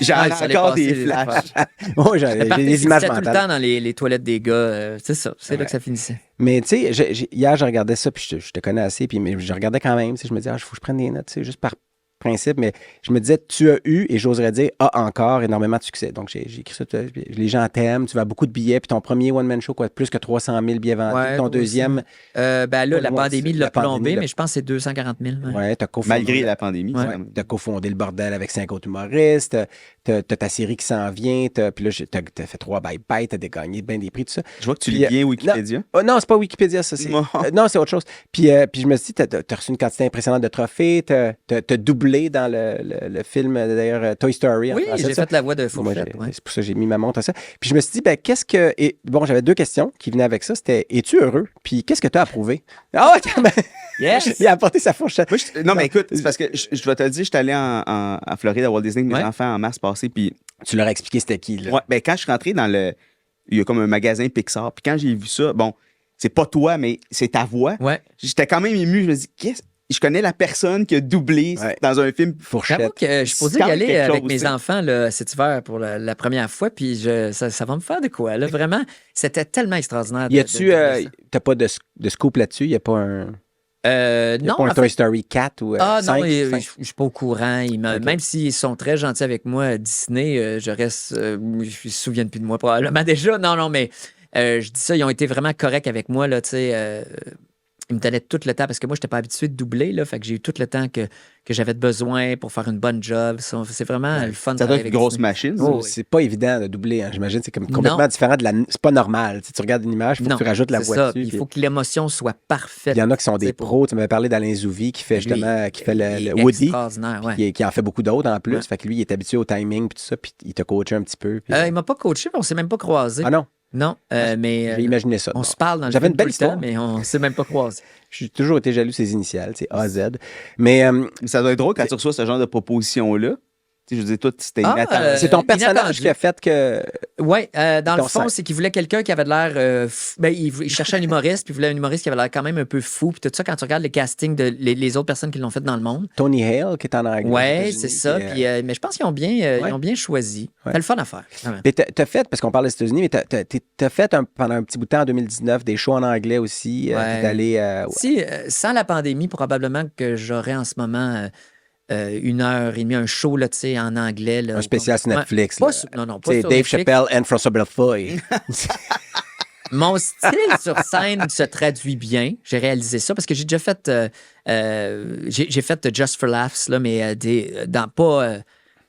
j'ai Ouais, ça allait encore passer des des flashs. affaires. Oh, j'ai des images C'était tout le mentales. temps dans les toilettes des gars. C'est ça, c'est là Ouais. que ça finissait. Mais tu sais, hier, je regardais ça, puis je te connais assez, puis mais je regardais quand même. Tu sais, je me disais, il faut que je prenne des notes, tu sais, juste par principe. Mais je me disais, tu as eu, et j'oserais dire, encore énormément de succès. Donc, j'ai écrit ça. Les gens t'aiment, tu vends beaucoup de billets, puis ton premier one-man show, quoi, plus que 300 000 billets vendus. Ouais, ton toi deuxième, Ben là, Pas la loin, pandémie c'est- l'a la pandémie plombé, l'a- mais je pense que c'est 240 000. Ouais. ouais, t'as cofondé. Malgré la pandémie. Ouais. quand même. T'as cofondé le bordel avec 5 autres humoristes, t'as ta série qui s'en vient, puis là, t'as fait 3 bye-bye, t'as gagné bien des prix, tout ça. Je vois que tu Puis, lis bien Wikipédia. Oh, non, c'est pas Wikipédia, ça. Non. Non, c'est autre chose. Puis je me suis dit, t'as reçu une quantité impressionnante de trophées, t'as doublé dans le film, d'ailleurs, Toy Story. en Oui, français, j'ai ça. fait la voix de Moi, Fourchette. Ouais. c'est pour ça que j'ai mis ma montre à ça. Puis je me suis dit, ben, qu'est-ce que. Et, bon, j'avais 2 questions qui venaient avec ça. C'était, es-tu heureux? Puis qu'est-ce que tu as approuvé? Ah, ouais, ben, Yes! il a apporté sa fourchette. Moi, non, mais écoute, c'est parce que je vais te le dire, j'étais allé à Floride, à Walt Disney, avec mes Ouais. enfants en mars passé, puis Tu leur as expliqué c'était qui, là. ouais, ben, quand je suis rentré dans il y a comme un magasin Pixar, puis quand j'ai vu ça, bon, c'est pas toi, mais c'est ta voix, Ouais. j'étais quand même ému, je me dis, je connais la personne qui a doublé Ouais. dans un film. J'avoue Fourchette. que je suis posé C'est y quand même aller quelque avec chose, mes tu sais. enfants là, cet hiver pour la première fois, puis ça va me faire de quoi, là, vraiment. C'était tellement extraordinaire. Y a-tu. de voir ça. T'as pas de scoop là-dessus? Y a pas un. Y a Non, pas un en Toy fait, Story 4 ou 5? je suis pas au courant. Ok. Même s'ils sont très gentils avec moi, Disney, je reste. Ils se souviennent plus de moi probablement déjà. Non, mais je dis ça, ils ont été vraiment corrects avec moi, là, tu sais. Ils me donnaient tout le temps parce que moi, je n'étais pas habitué de doubler, là. Fait que j'ai eu tout le temps que j'avais de besoin pour faire une bonne job. C'est vraiment le fun de Ça doit travailler être une avec grosse Disney. machine. ça. Oh, C'est pas évident de doubler, hein. J'imagine c'est comme complètement Non. différent de la. C'est pas normal. Tu sais, tu regardes une image, il faut Non, que tu rajoutes la c'est voix ça. dessus. Il puis- faut que l'émotion soit parfaite. Il y en a qui sont tu sais, des pour- pros. Tu m'avais parlé d'Alain Zouvi qui fait Lui, justement qui fait il le est Woody. extraordinaire, ouais. Qui en fait beaucoup d'autres en plus. Ouais. Fait que lui, il est habitué au timing puis tout ça, puis il t'a coaché un petit peu. Puis... Il m'a pas coaché, mais on s'est même pas croisés. Ah non, Non, mais j'ai imaginé ça. on Bon. se parle dans le J'avais film une belle tout le temps, histoire. mais on s'est même pas croisés. J'ai toujours été jaloux de ses initiales, c'est AZ. Mais Mais ça doit être drôle quand tu reçois ce genre de proposition-là. Tu sais, je veux dire, toi, c'était Ah, inattendu. c'est ton personnage inattendu. qui a fait que. Oui, dans le Ton fond, sac. c'est qu'il voulait quelqu'un qui avait de l'air. Il cherchait un humoriste, puis il voulait un humoriste qui avait l'air quand même un peu fou. Puis tout ça, quand tu regardes les castings de les autres personnes qui l'ont fait dans le monde. Tony Hale qui est en anglais. aux Oui, États-Unis, c'est ça. puis, Puis, mais je pense qu'ils ont bien, ils ont bien choisi. Ouais. C'est le fun à faire. Vraiment. Mais t'as fait, parce qu'on parle des États-Unis, mais t'as fait pendant un petit bout de temps en 2019 des shows en anglais aussi. Ouais. T'es allé. Si, sans la pandémie, probablement que j'aurais en ce moment 1h30, un show là, tu sais, en anglais. Là, Un spécial sur Ouais. Netflix. Pas là. sur- non, non, pas C'est sur Dave Netflix. Chappelle and François Bellefeuille. Mon style sur scène se traduit bien. J'ai réalisé ça parce que j'ai déjà fait. J'ai fait Just for Laughs, là, mais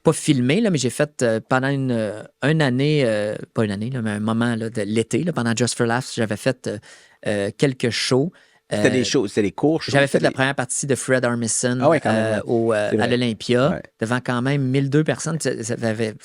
pas filmé, là, mais j'ai fait pendant une année, pas une année, là, mais un moment là, de l'été, là, pendant Just for Laughs, j'avais fait quelques shows. C'était des shows, c'était des cours. J'avais fait c'était la des- première partie de Fred Armisen Ah ouais, quand même, à vrai. l'Olympia, Ouais. devant quand même 1002 personnes. Ça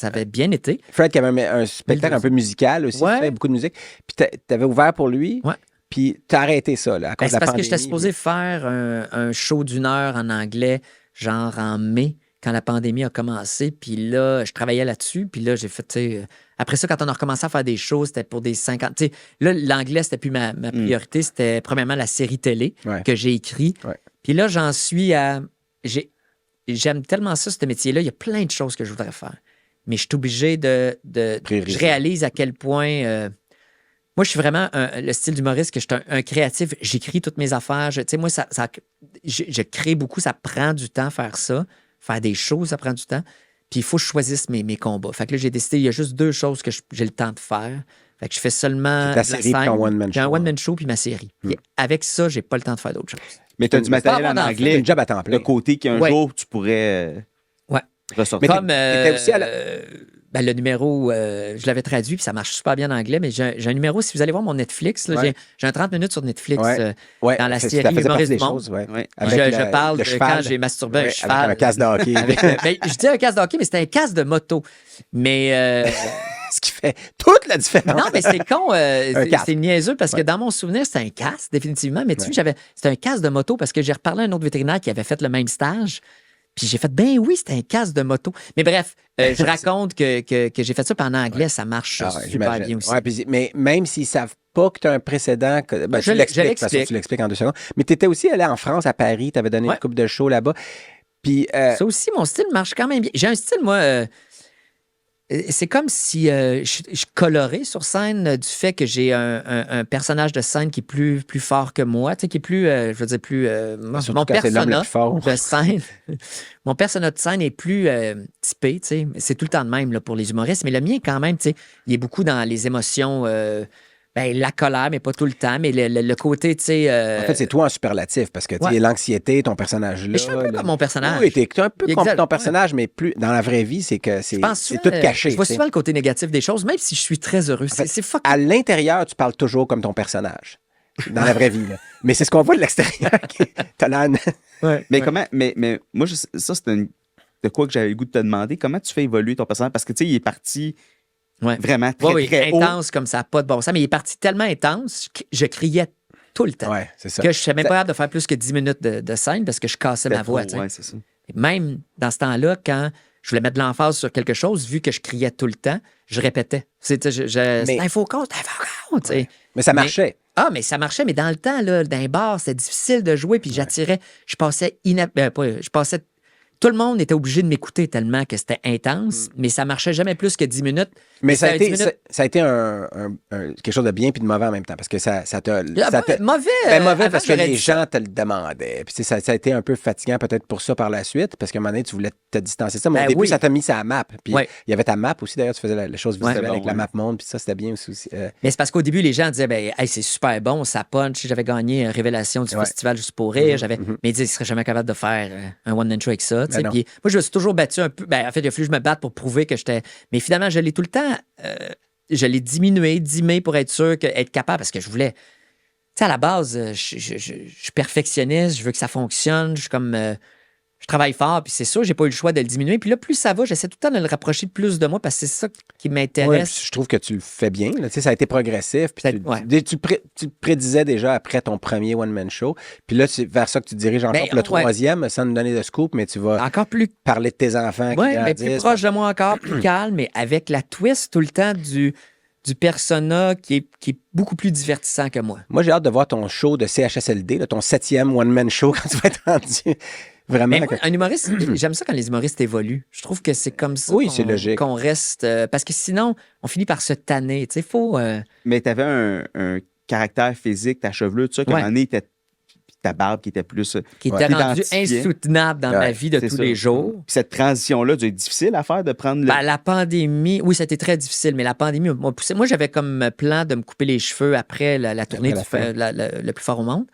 avait bien été. Fred qui avait un spectacle un peu musical aussi, Ouais. il fait beaucoup de musique. Puis t'avais ouvert pour lui. Ouais. Puis t'as arrêté ça, là, à Ben, cause de c'est la parce pandémie. que j'étais supposé faire un show d'1 heure en anglais, genre en mai, quand la pandémie a commencé. Puis là, je travaillais là-dessus. Puis là, j'ai fait, tu sais, après ça, quand on a recommencé à faire des shows, c'était pour des 50. Tu sais, là, l'anglais, c'était plus ma priorité. C'était premièrement la série télé Ouais. que j'ai écrit. Ouais. Puis là, j'en suis à. J'aime tellement ça, ce métier-là. Il y a plein de choses que je voudrais faire. Mais je suis obligé Prioriser. je réalise à quel point. Moi, je suis vraiment le style d'humoriste que je suis un créatif. J'écris toutes mes affaires. Tu sais, moi, je crée beaucoup. Ça prend du temps faire ça. Faire des choses, ça prend du temps. Puis il faut que je choisisse mes combats. Fait que là, j'ai décidé, il y a juste 2 choses que j'ai le temps de faire. Fait que je fais seulement Ta de série la puis scène. ton one-man J'ai un show, hein. one-man show puis ma série. Puis avec ça, j'ai pas le temps de faire d'autres choses. Mais tu as du matériel pas en avoir C'est anglais, un job à temps plein. le côté qu'un Ouais. jour, tu pourrais Ouais. ressortir. Comme t'étais aussi à la- ben, le numéro, je l'avais traduit, puis ça marche super bien en anglais, mais j'ai un numéro, si vous allez voir mon Netflix, là, Ouais. j'ai un 30 minutes sur Netflix Ouais. Ouais, dans la ça série faisait partie Humoriste des du monde. choses, ouais. Ouais. Avec je parle le de cheval. quand j'ai masturbé un Ouais, cheval. Avec un casque de hockey. Ben, je dis un casque de hockey, mais c'était un casque de moto. Mais Ce qui fait toute la différence. non, mais c'est con, casque. c'est niaiseux parce que Ouais. dans mon souvenir, c'était un casque, définitivement. Mais tu sais, c'était un casque de moto parce que j'ai reparlé à un autre vétérinaire qui avait fait le même stage. Puis j'ai fait, ben oui, c'était un casque de moto. Mais bref, je raconte que j'ai fait ça, puis en anglais, ça marche super bien aussi. Ouais, mais même s'ils ne savent pas que tu as un précédent, tu l'expliques, de toute façon, tu l'expliques en 2 secondes. Mais tu étais aussi allé en France, à Paris, tu avais donné une couple de shows là-bas. Puis, ça aussi, mon style marche quand même bien. J'ai un style, moi, c'est comme si je suis coloré sur scène du fait que j'ai un personnage de scène qui est plus fort que moi, tu sais, qui est plus, je veux dire, plus... mon persona de scène, mon persona de scène est plus typé, tu sais. C'est tout le temps de même là, pour les humoristes, mais le mien, quand même, tu sais, il est beaucoup dans les émotions... la colère, mais pas tout le temps, mais le côté, tu sais... En fait, c'est toi en superlatif, parce que tu es l'anxiété, ton personnage-là. Mais je suis un peu comme mon personnage. Oui, tu es un peu comme ton personnage, mais plus dans la vraie vie, c'est que c'est tout caché. Je vois souvent le côté négatif des choses, même si je suis très heureux. En fait, c'est fucking... À l'intérieur, tu parles toujours comme ton personnage, dans la vraie vie. Là. Mais c'est ce qu'on voit de l'extérieur. Mais comment... Mais moi, ça, c'était de quoi que j'avais le goût de te demander. Comment tu fais évoluer ton personnage? Parce que, tu sais, il est parti... Vraiment très intense haut. Comme ça, pas de bon sens. Mais il est parti tellement intense que je criais tout le temps. Ouais, c'est ça. Que je ne même pas capable de faire plus que 10 minutes de scène parce que je cassais ma voix. Ouais, c'est ça. Même dans ce temps-là, quand je voulais mettre de l'emphase sur quelque chose, vu que je criais tout le temps, je répétais. C'était un faux compte, c'est un faux compte. Mais ça marchait. Mais ça marchait, mais dans le temps, là, dans les bars, c'était difficile de jouer, puis j'attirais. Je passais tout le monde était obligé de m'écouter tellement que c'était intense, mais ça marchait jamais plus que 10 minutes. Mais ça a été quelque chose de bien puis de mauvais en même temps, parce que ça t'a... mauvais parce que les gens te le demandaient. Puis ça a été un peu fatigant peut-être pour ça par la suite, parce qu'à un moment donné, tu voulais te distancer de ça. Mais au début, ça t'a mis ça à map. Puis il y avait ta map aussi, d'ailleurs, tu faisais la chose visuelle avec la map monde, puis ça, c'était bien aussi. Mais c'est parce qu'au début, les gens disaient, c'est super bon, ça punch. J'avais gagné Révélation du festival juste pour rire. Mais ils disaient, ils seraient jamais capable de faire un one-man show avec ça. Puis moi, je me suis toujours battu un peu. En fait, il a fallu que je me batte pour prouver que j'étais. Mais finalement, je l'ai tout le temps. Je l'ai dimé pour être sûr être capable, parce que je voulais. Tu sais, à la base, je suis perfectionniste, je veux que ça fonctionne. Je suis comme. Je travaille fort, puis c'est sûr, j'ai pas eu le choix de le diminuer. Puis là, plus ça va, j'essaie tout le temps de le rapprocher plus de moi parce que c'est ça qui m'intéresse. Je trouve que tu le fais bien. Là. Ça a été progressif. Puis tu prédisais déjà après ton premier one-man show. Puis là, c'est vers ça que tu diriges encore pour le troisième, sans nous donner de scoop, mais tu vas encore plus parler de tes enfants. Plus proche de moi encore, plus calme, mais avec la twist tout le temps du persona qui est beaucoup plus divertissant que moi. Moi, j'ai hâte de voir ton show de CHSLD, là, ton 7e one-man show quand tu vas être rendu. Vraiment. Mais moi, un humoriste, j'aime ça quand les humoristes évoluent. Je trouve que c'est comme ça c'est logique. Qu'on reste. Parce que sinon, on finit par se tanner. Tu sais, faut. Mais tu avais un caractère physique, ta chevelure, tout ça, qu'à un moment donné, ta barbe qui était plus. Qui était rendue insoutenable dans ma vie de tous les jours. Puis cette transition-là, a dû être difficile à faire de prendre le. La pandémie, oui, c'était très difficile, mais la pandémie m'a poussé. Moi, j'avais comme plan de me couper les cheveux après la tournée le plus fort au monde.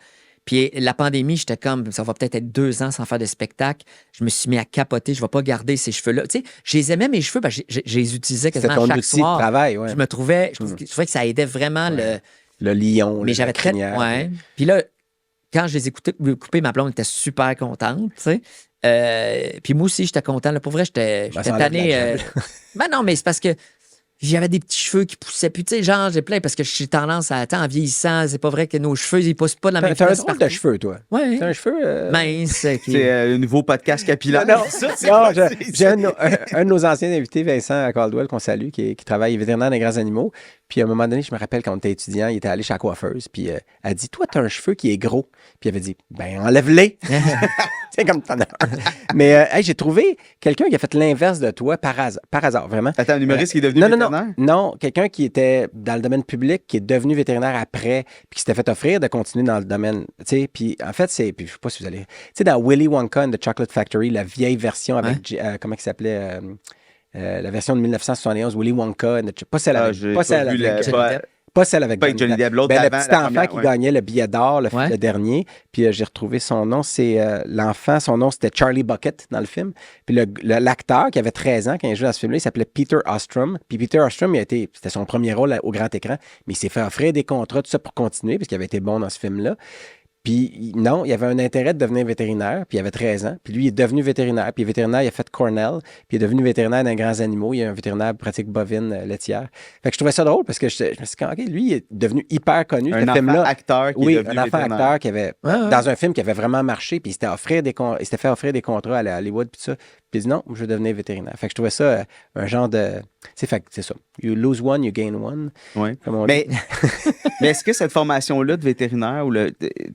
Puis la pandémie, j'étais comme, ça va peut-être être 2 ans sans faire de spectacle. Je me suis mis à capoter. Je ne vais pas garder ces cheveux-là. Tu sais, je les aimais, mes cheveux, parce que je les utilisais quasiment chaque soir. De travail, Je me trouvais, je trouvais que ça aidait vraiment le lion, mais j'avais très... Puis là, quand je les ai coupés, ma blonde était super contente, tu sais. Puis moi aussi, j'étais content. Là, pour vrai, j'étais tanné. Non, mais c'est parce que j'avais des petits cheveux qui poussaient. Puis, tu sais, genre, j'ai plein parce que j'ai tendance à en vieillissant. C'est pas vrai que nos cheveux, ils poussent pas de la même vitesse. T'as un drôle de cheveux, toi. Oui. T'as un cheveu. Mince. C'est le nouveau podcast capillaire. J'ai un de nos anciens invités, Vincent Caldwell, qu'on salue, qui travaille vétérinaire des grands animaux. Puis, à un moment donné, je me rappelle quand on était étudiant, il était allé chez la coiffeuse. Puis, elle a dit, toi, t'as un cheveu qui est gros. Puis, il avait dit, enlève-les. C'est comme t'en as un. Mais j'ai trouvé quelqu'un qui a fait l'inverse de toi par hasard, vraiment. Attends, un humoriste qui est devenu vétérinaire? Non, quelqu'un qui était dans le domaine public, qui est devenu vétérinaire après, puis qui s'était fait offrir de continuer dans le domaine. Puis en fait, puis je sais pas si vous allez. Tu sais, dans Willy Wonka and the Chocolate Factory, la vieille version avec comment il s'appelait la version de 1971, Willy Wonka, pas celle avec. Pas celle avec Johnny Depp, l'autre le petit enfant qui gagnait le billet d'or, le dernier. Puis j'ai retrouvé son nom. C'est l'enfant, son nom, c'était Charlie Bucket dans le film. Puis l'acteur qui avait 13 ans quand il jouait dans ce film-là, il s'appelait Peter Ostrum. Puis Peter Ostrum, c'était son premier rôle au grand écran. Mais il s'est fait offrir des contrats, tout ça pour continuer, parce qu'il avait été bon dans ce film-là. Puis non, il avait un intérêt de devenir vétérinaire, puis il avait 13 ans. Puis lui, il est devenu vétérinaire. Puis vétérinaire, il a fait Cornell, puis il est devenu vétérinaire dans les grands animaux. Il est un vétérinaire pratique bovine laitière. Fait que je trouvais ça drôle parce que je me suis dit, OK, lui, il est devenu hyper connu. Un enfant acteur qui est devenu un enfant vétérinaire. acteur qui avait, dans un film qui avait vraiment marché, puis il s'était fait offrir des contrats à Hollywood, puis tout ça. Puis il dit non, je veux devenir vétérinaire. Fait que je trouvais ça un genre de... C'est ça. You lose one, you gain one. Oui. Comme on Mais, dit. mais est-ce que cette formation-là de vétérinaire ou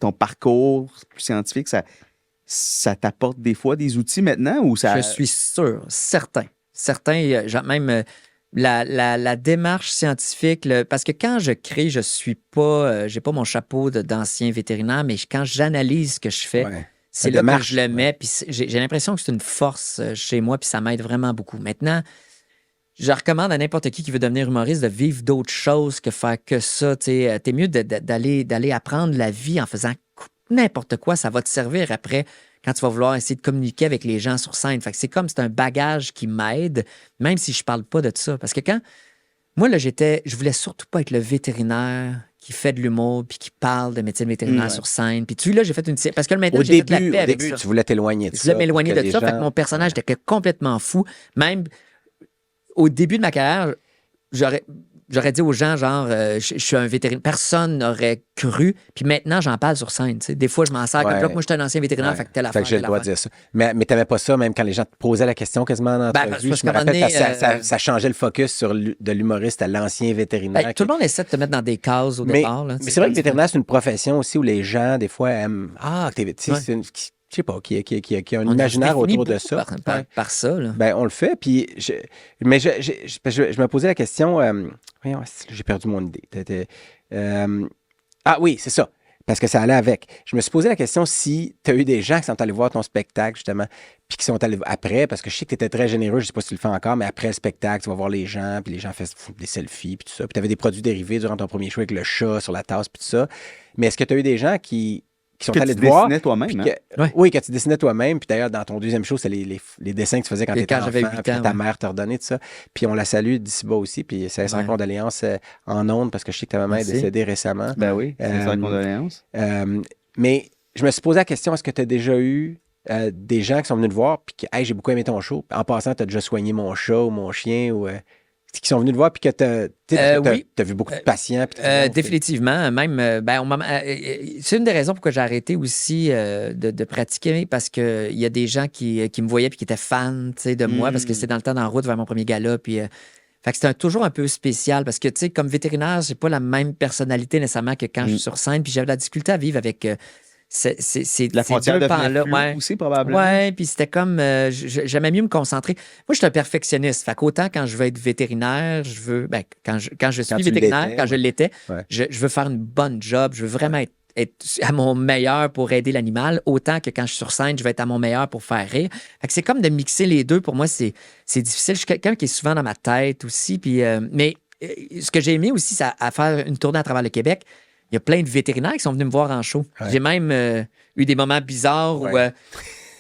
ton parcours plus scientifique, ça t'apporte des fois des outils maintenant ou ça... Je suis sûr, certain. Même la démarche scientifique, parce que quand je crée, je suis pas, j'ai pas mon chapeau d'ancien vétérinaire, mais quand j'analyse ce que je fais, Ouais. c'est La là que démarche, je le mets, puis j'ai l'impression que c'est une force chez moi, puis ça m'aide vraiment beaucoup. Maintenant, je recommande à n'importe qui veut devenir humoriste de vivre d'autres choses que faire que ça. T'es mieux d'aller apprendre la vie en faisant n'importe quoi. Ça va te servir après quand tu vas vouloir essayer de communiquer avec les gens sur scène. Fait que c'est un bagage qui m'aide, même si je parle pas de ça. Parce que moi, là, je voulais surtout pas être le vétérinaire qui fait de l'humour puis qui parle de médecine vétérinaire sur scène. Puis là, j'ai fait une... Parce que maintenant, j'ai fait la paix avec ça. Tu voulais t'éloigner de ça. Je voulais m'éloigner de ça. Gens... Fait que mon personnage était complètement fou. Même au début de ma carrière, j'aurais dit aux gens, genre, je suis un vétérinaire. Personne n'aurait cru. Puis maintenant, j'en parle sur scène. T'sais. Des fois, je m'en sers comme là. Moi, je suis un ancien vétérinaire, fait que telle affaire. Fait que j'ai le droit de dire ça. Mais t'aimais pas ça, même quand les gens te posaient la question quasiment dans l'entrevue. Je me rappelle que ça changeait le focus de l'humoriste à l'ancien vétérinaire. Tout le monde essaie de te mettre dans des cases au départ. Là, mais c'est vrai que le vétérinaire, c'est une profession aussi où les gens, des fois, aiment... je sais pas, qui a un imaginaire autour de ça. Par ça. Là. Ben, on le fait. Puis je me posais la question. Voyons, j'ai perdu mon idée. Oui, c'est ça. Parce que ça allait avec. Je me suis posé la question si tu as eu des gens qui sont allés voir ton spectacle, justement, puis qui sont allés après, parce que je sais que tu étais très généreux, je sais pas si tu le fais encore, mais après le spectacle, tu vas voir les gens, puis les gens font des selfies, puis tout ça. Puis tu avais des produits dérivés durant ton premier show avec le chat sur la tasse, puis tout ça. Mais est-ce que tu as eu des gens qui sont allés te voir. Que tu dessinais toi-même. Hein? Oui, que tu dessinais toi-même. Puis d'ailleurs, dans ton deuxième show, c'est les dessins que tu faisais quand tu étais enfant. J'avais 8 ans, puis ta mère t'a redonné, tout ça. Puis on la salue d'ici bas aussi. Puis c'est sans condoléances en ondes parce que je sais que ta maman est décédée récemment. Ben oui, c'est sans condoléances. Mais je me suis posé la question, est-ce que tu as déjà eu des gens qui sont venus te voir puis que, hey, j'ai beaucoup aimé ton show. En passant, tu as déjà soigné mon chat ou mon chien ou... qui sont venus te voir puis que t'as vu beaucoup de patients. Définitivement. Même, c'est une des raisons pourquoi j'ai arrêté aussi de pratiquer parce qu'il y a des gens qui me voyaient puis qui étaient fans de moi parce que c'était dans le temps d'en route vers mon premier gala. Puis, fait que c'était toujours un peu spécial parce que, tu sais, comme vétérinaire, j'ai pas la même personnalité nécessairement que quand je suis sur scène. Puis j'avais de la difficulté à vivre avec... c'est la frontière de là aussi, probablement. Oui, puis c'était comme... j'aimais mieux me concentrer. Moi, je suis un perfectionniste. Fait qu'autant quand je veux être vétérinaire, je veux... quand je suis vétérinaire, quand je l'étais, je veux faire une bonne job. Je veux vraiment être à mon meilleur pour aider l'animal, autant que quand je suis sur scène, je vais être à mon meilleur pour faire rire. Fait que c'est comme de mixer les deux. Pour moi, c'est difficile. Je suis quelqu'un qui est souvent dans ma tête aussi. Puis, mais ce que j'ai aimé aussi, c'est à faire une tournée à travers le Québec. Il y a plein de vétérinaires qui sont venus me voir en show. Ouais. J'ai même eu des moments bizarres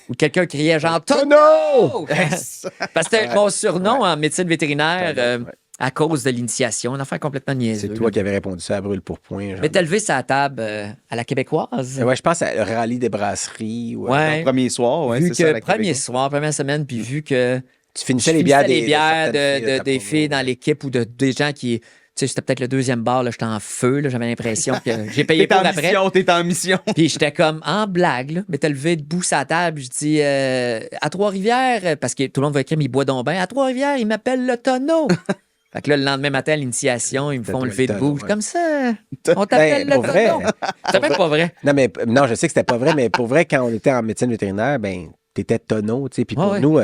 où quelqu'un criait genre « Tonneau! » Parce que c'était mon surnom en médecine vétérinaire à cause de l'initiation. Une affaire complètement niaiseuse. C'est toi qui avais répondu ça à Brûle-Pourpoint. Mais t'as levé sa table à la Québécoise. Oui, je pense à le rallye des brasseries. Le premier soir, vu c'est ça. Premier soir, première semaine, puis vu que... Tu finissais les bières des filles dans l'équipe ou des gens qui... Tu sais, c'était peut-être le deuxième bar, là, j'étais en feu, là, j'avais l'impression que j'ai payé pour après. T'es en mission. Puis j'étais comme, en blague, là, mais t'as levé debout sur la table, je dis, à Trois-Rivières, parce que tout le monde va écrire, mais il boit donc bien, à Trois-Rivières, il m'appelle le tonneau. Fait que là, le lendemain matin, à l'initiation, ils me font lever debout. Comme ça, on t'appelle le tonneau. C'était même pas vrai. Non, je sais que c'était pas vrai, mais pour vrai, quand on était en médecine vétérinaire, ben, t'étais tonneau, tu sais, puis pour nous,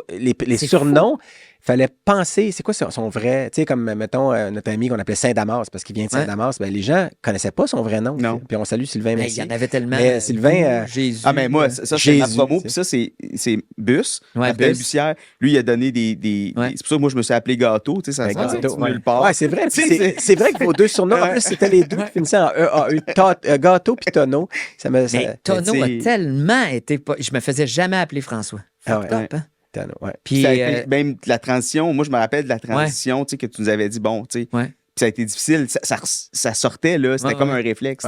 les surnoms, fallait penser, c'est quoi son vrai, tu sais, comme, mettons, notre ami qu'on appelait Saint-Damas, parce qu'il vient de Saint-Damas, ben, les gens connaissaient pas son vrai nom. Non. Puis on salue Sylvain Messier. Il y en avait tellement. Mais Sylvain... Jésus. Ah, mais moi, ça, c'est ma promo, puis ça, c'est Bus. Martin Bussière. Lui, il a donné des... C'est pour ça que moi, je me suis appelé Gâteau, tu sais, ça Gâteau, nulle part. Ouais, c'est vrai. C'est vrai que vos deux surnoms, en plus, c'était les deux qui finissaient en E-A-U. Gâteau puis Tonneau. Mais Tonneau a tellement été... Je me faisais jamais appeler François. Top, hein? Ouais. Puis même la transition, moi je me rappelle de la transition, tu sais, que tu nous avais dit, bon, tu sais, puis ça a été difficile, ça sortait, là, c'était comme un réflexe.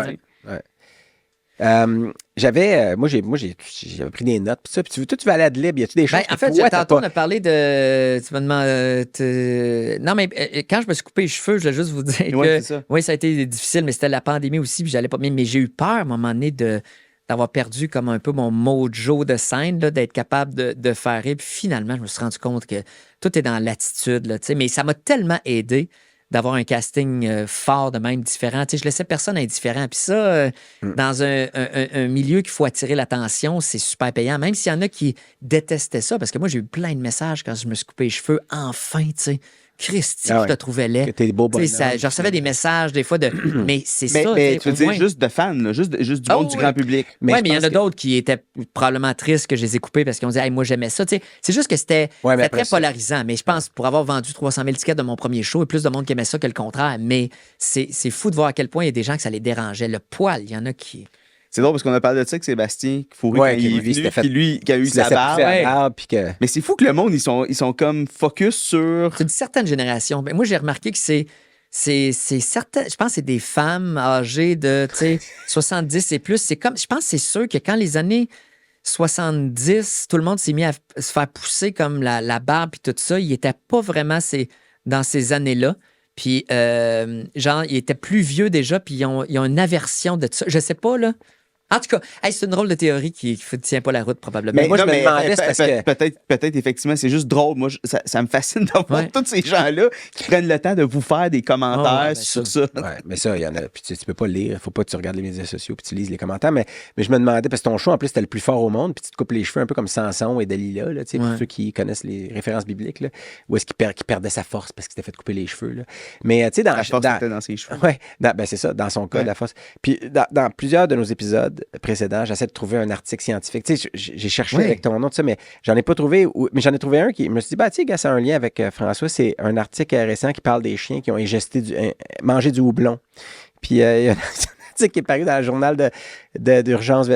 J'avais pris des notes, puis ça. Puis toi, tu vas aller à Adlib. Y a-tu des choses En fait, tantôt, on a parlé de. Tu m'as demandé. Non, mais quand je me suis coupé les cheveux, je voulais juste vous dire Ouais, que. c'est ça. Oui, ça a été difficile, mais c'était la pandémie aussi, puis j'allais pas bien. Mais j'ai eu peur à un moment donné d'avoir perdu comme un peu mon mojo de scène, là, d'être capable de faire rire. Puis finalement, je me suis rendu compte que tout est dans l'attitude, là, tu sais. Mais ça m'a tellement aidé d'avoir un casting fort de même, différent. Tu sais, je laissais personne indifférent. Puis ça, dans un milieu qu'il faut attirer l'attention, c'est super payant. Même s'il y en a qui détestaient ça, parce que moi, j'ai eu plein de messages quand je me suis coupé les cheveux. Enfin, tu sais, Christy, je te trouvais laid. Que t'es beau Tu sais, bonhomme. je recevais des messages des fois de... mais c'est ça. Mais tu veux au dire moins- juste de fans, là, juste du monde du oui. grand public. Oui, je mais il y en pense a que- d'autres qui étaient probablement tristes que je les ai coupés parce qu'ils ont dit hey, moi, j'aimais ça. Tu sais, c'est juste que c'était Ouais, mais c'était après très ça- polarisant. Mais je pense pour avoir vendu 300 000 tickets de mon premier show, il y a plus de monde qui aimait ça que le contraire. Mais c'est fou de voir à quel point il y a des gens que ça les dérangeait. Le poil, il y en a qui. C'est drôle parce qu'on a parlé de ça avec Sébastien Fourré Ouais, quand qui, il est lui, venu, s'était fait- puis lui, qui a eu Tu sa laissais barbe. pousser la ouais. barbe, puis que... Mais c'est fou que le monde, ils sont comme focus sur... C'est une certaine génération. Ben, moi, j'ai remarqué que c'est certain. Je pense que c'est des femmes âgées de 70 et plus. C'est comme. Je pense que c'est sûr que quand les années 70, tout le monde s'est mis à se faire pousser comme la barbe et tout ça, il n'était pas vraiment dans ces années-là. Puis, genre, ils étaient plus vieux déjà, puis ils ont une aversion de ça. Je sais pas, là. En tout cas, hey, c'est une drôle de théorie qui ne tient pas la route, probablement. Mais moi, je me mais, demandais, c'est parce que- peut-être, effectivement, c'est juste drôle. Moi, ça me fascine d'avoir Ouais. tous ces gens-là qui prennent le temps de vous faire des commentaires Ah ouais, ben sur ça. ça. Ouais, mais ça, il y en a. Puis tu peux pas lire. Il faut pas que tu regardes les médias sociaux puis tu lises les commentaires. Mais je me demandais, parce que ton show, en plus, c'était le plus fort au monde. Puis tu te coupes les cheveux un peu comme Samson et Dalila, là, tu sais, pour Ouais. ceux qui connaissent les références bibliques. Là, où est-ce qu'il perdait sa force parce qu'il s'était fait couper les cheveux. Là. Mais tu sais, La force était dans ses cheveux. Ouais, ben c'est ça, dans son cas, Ouais. la force. Puis dans plusieurs de nos épisodes précédents, j'essaie de trouver un article scientifique. Tu sais, j'ai cherché Oui. avec ton nom, tout ça, mais j'en ai pas trouvé. Mais j'en ai trouvé un qui. Je me suis dit, bah, tu sais, gars, c'est un lien avec François. C'est un article récent qui parle des chiens qui ont mangé du houblon. Puis il y a un article qui est paru dans le journal d'urgence,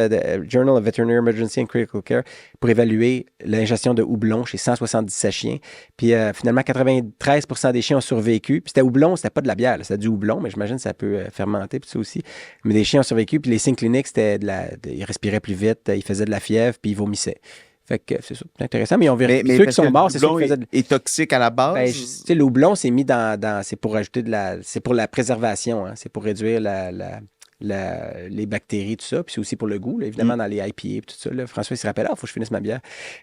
Journal of Veterinary Emergency and Critical Care, pour évaluer l'ingestion de houblon chez 177 chiens. Puis finalement, 93% des chiens ont survécu. Puis c'était houblon, c'était pas de la bière, là, c'était du houblon, mais j'imagine que ça peut fermenter, puis ça aussi. Mais des chiens ont survécu. Puis les signes cliniques, c'était ils respiraient plus vite, ils faisaient de la fièvre, puis ils vomissaient. Fait que c'est ça, c'est intéressant. Mais on verra. Mais Ceux qui parce sont que morts, le c'est ceux houblon qui faisaient de... est toxique à la base. Ben, tu sais, le houblon, c'est mis c'est pour ajouter c'est pour la préservation, hein. C'est pour réduire les bactéries, tout ça. Puis c'est aussi pour le goût, là, évidemment, dans les IPA et tout ça. Là. François, il se rappelle, il faut que je finisse ma bière.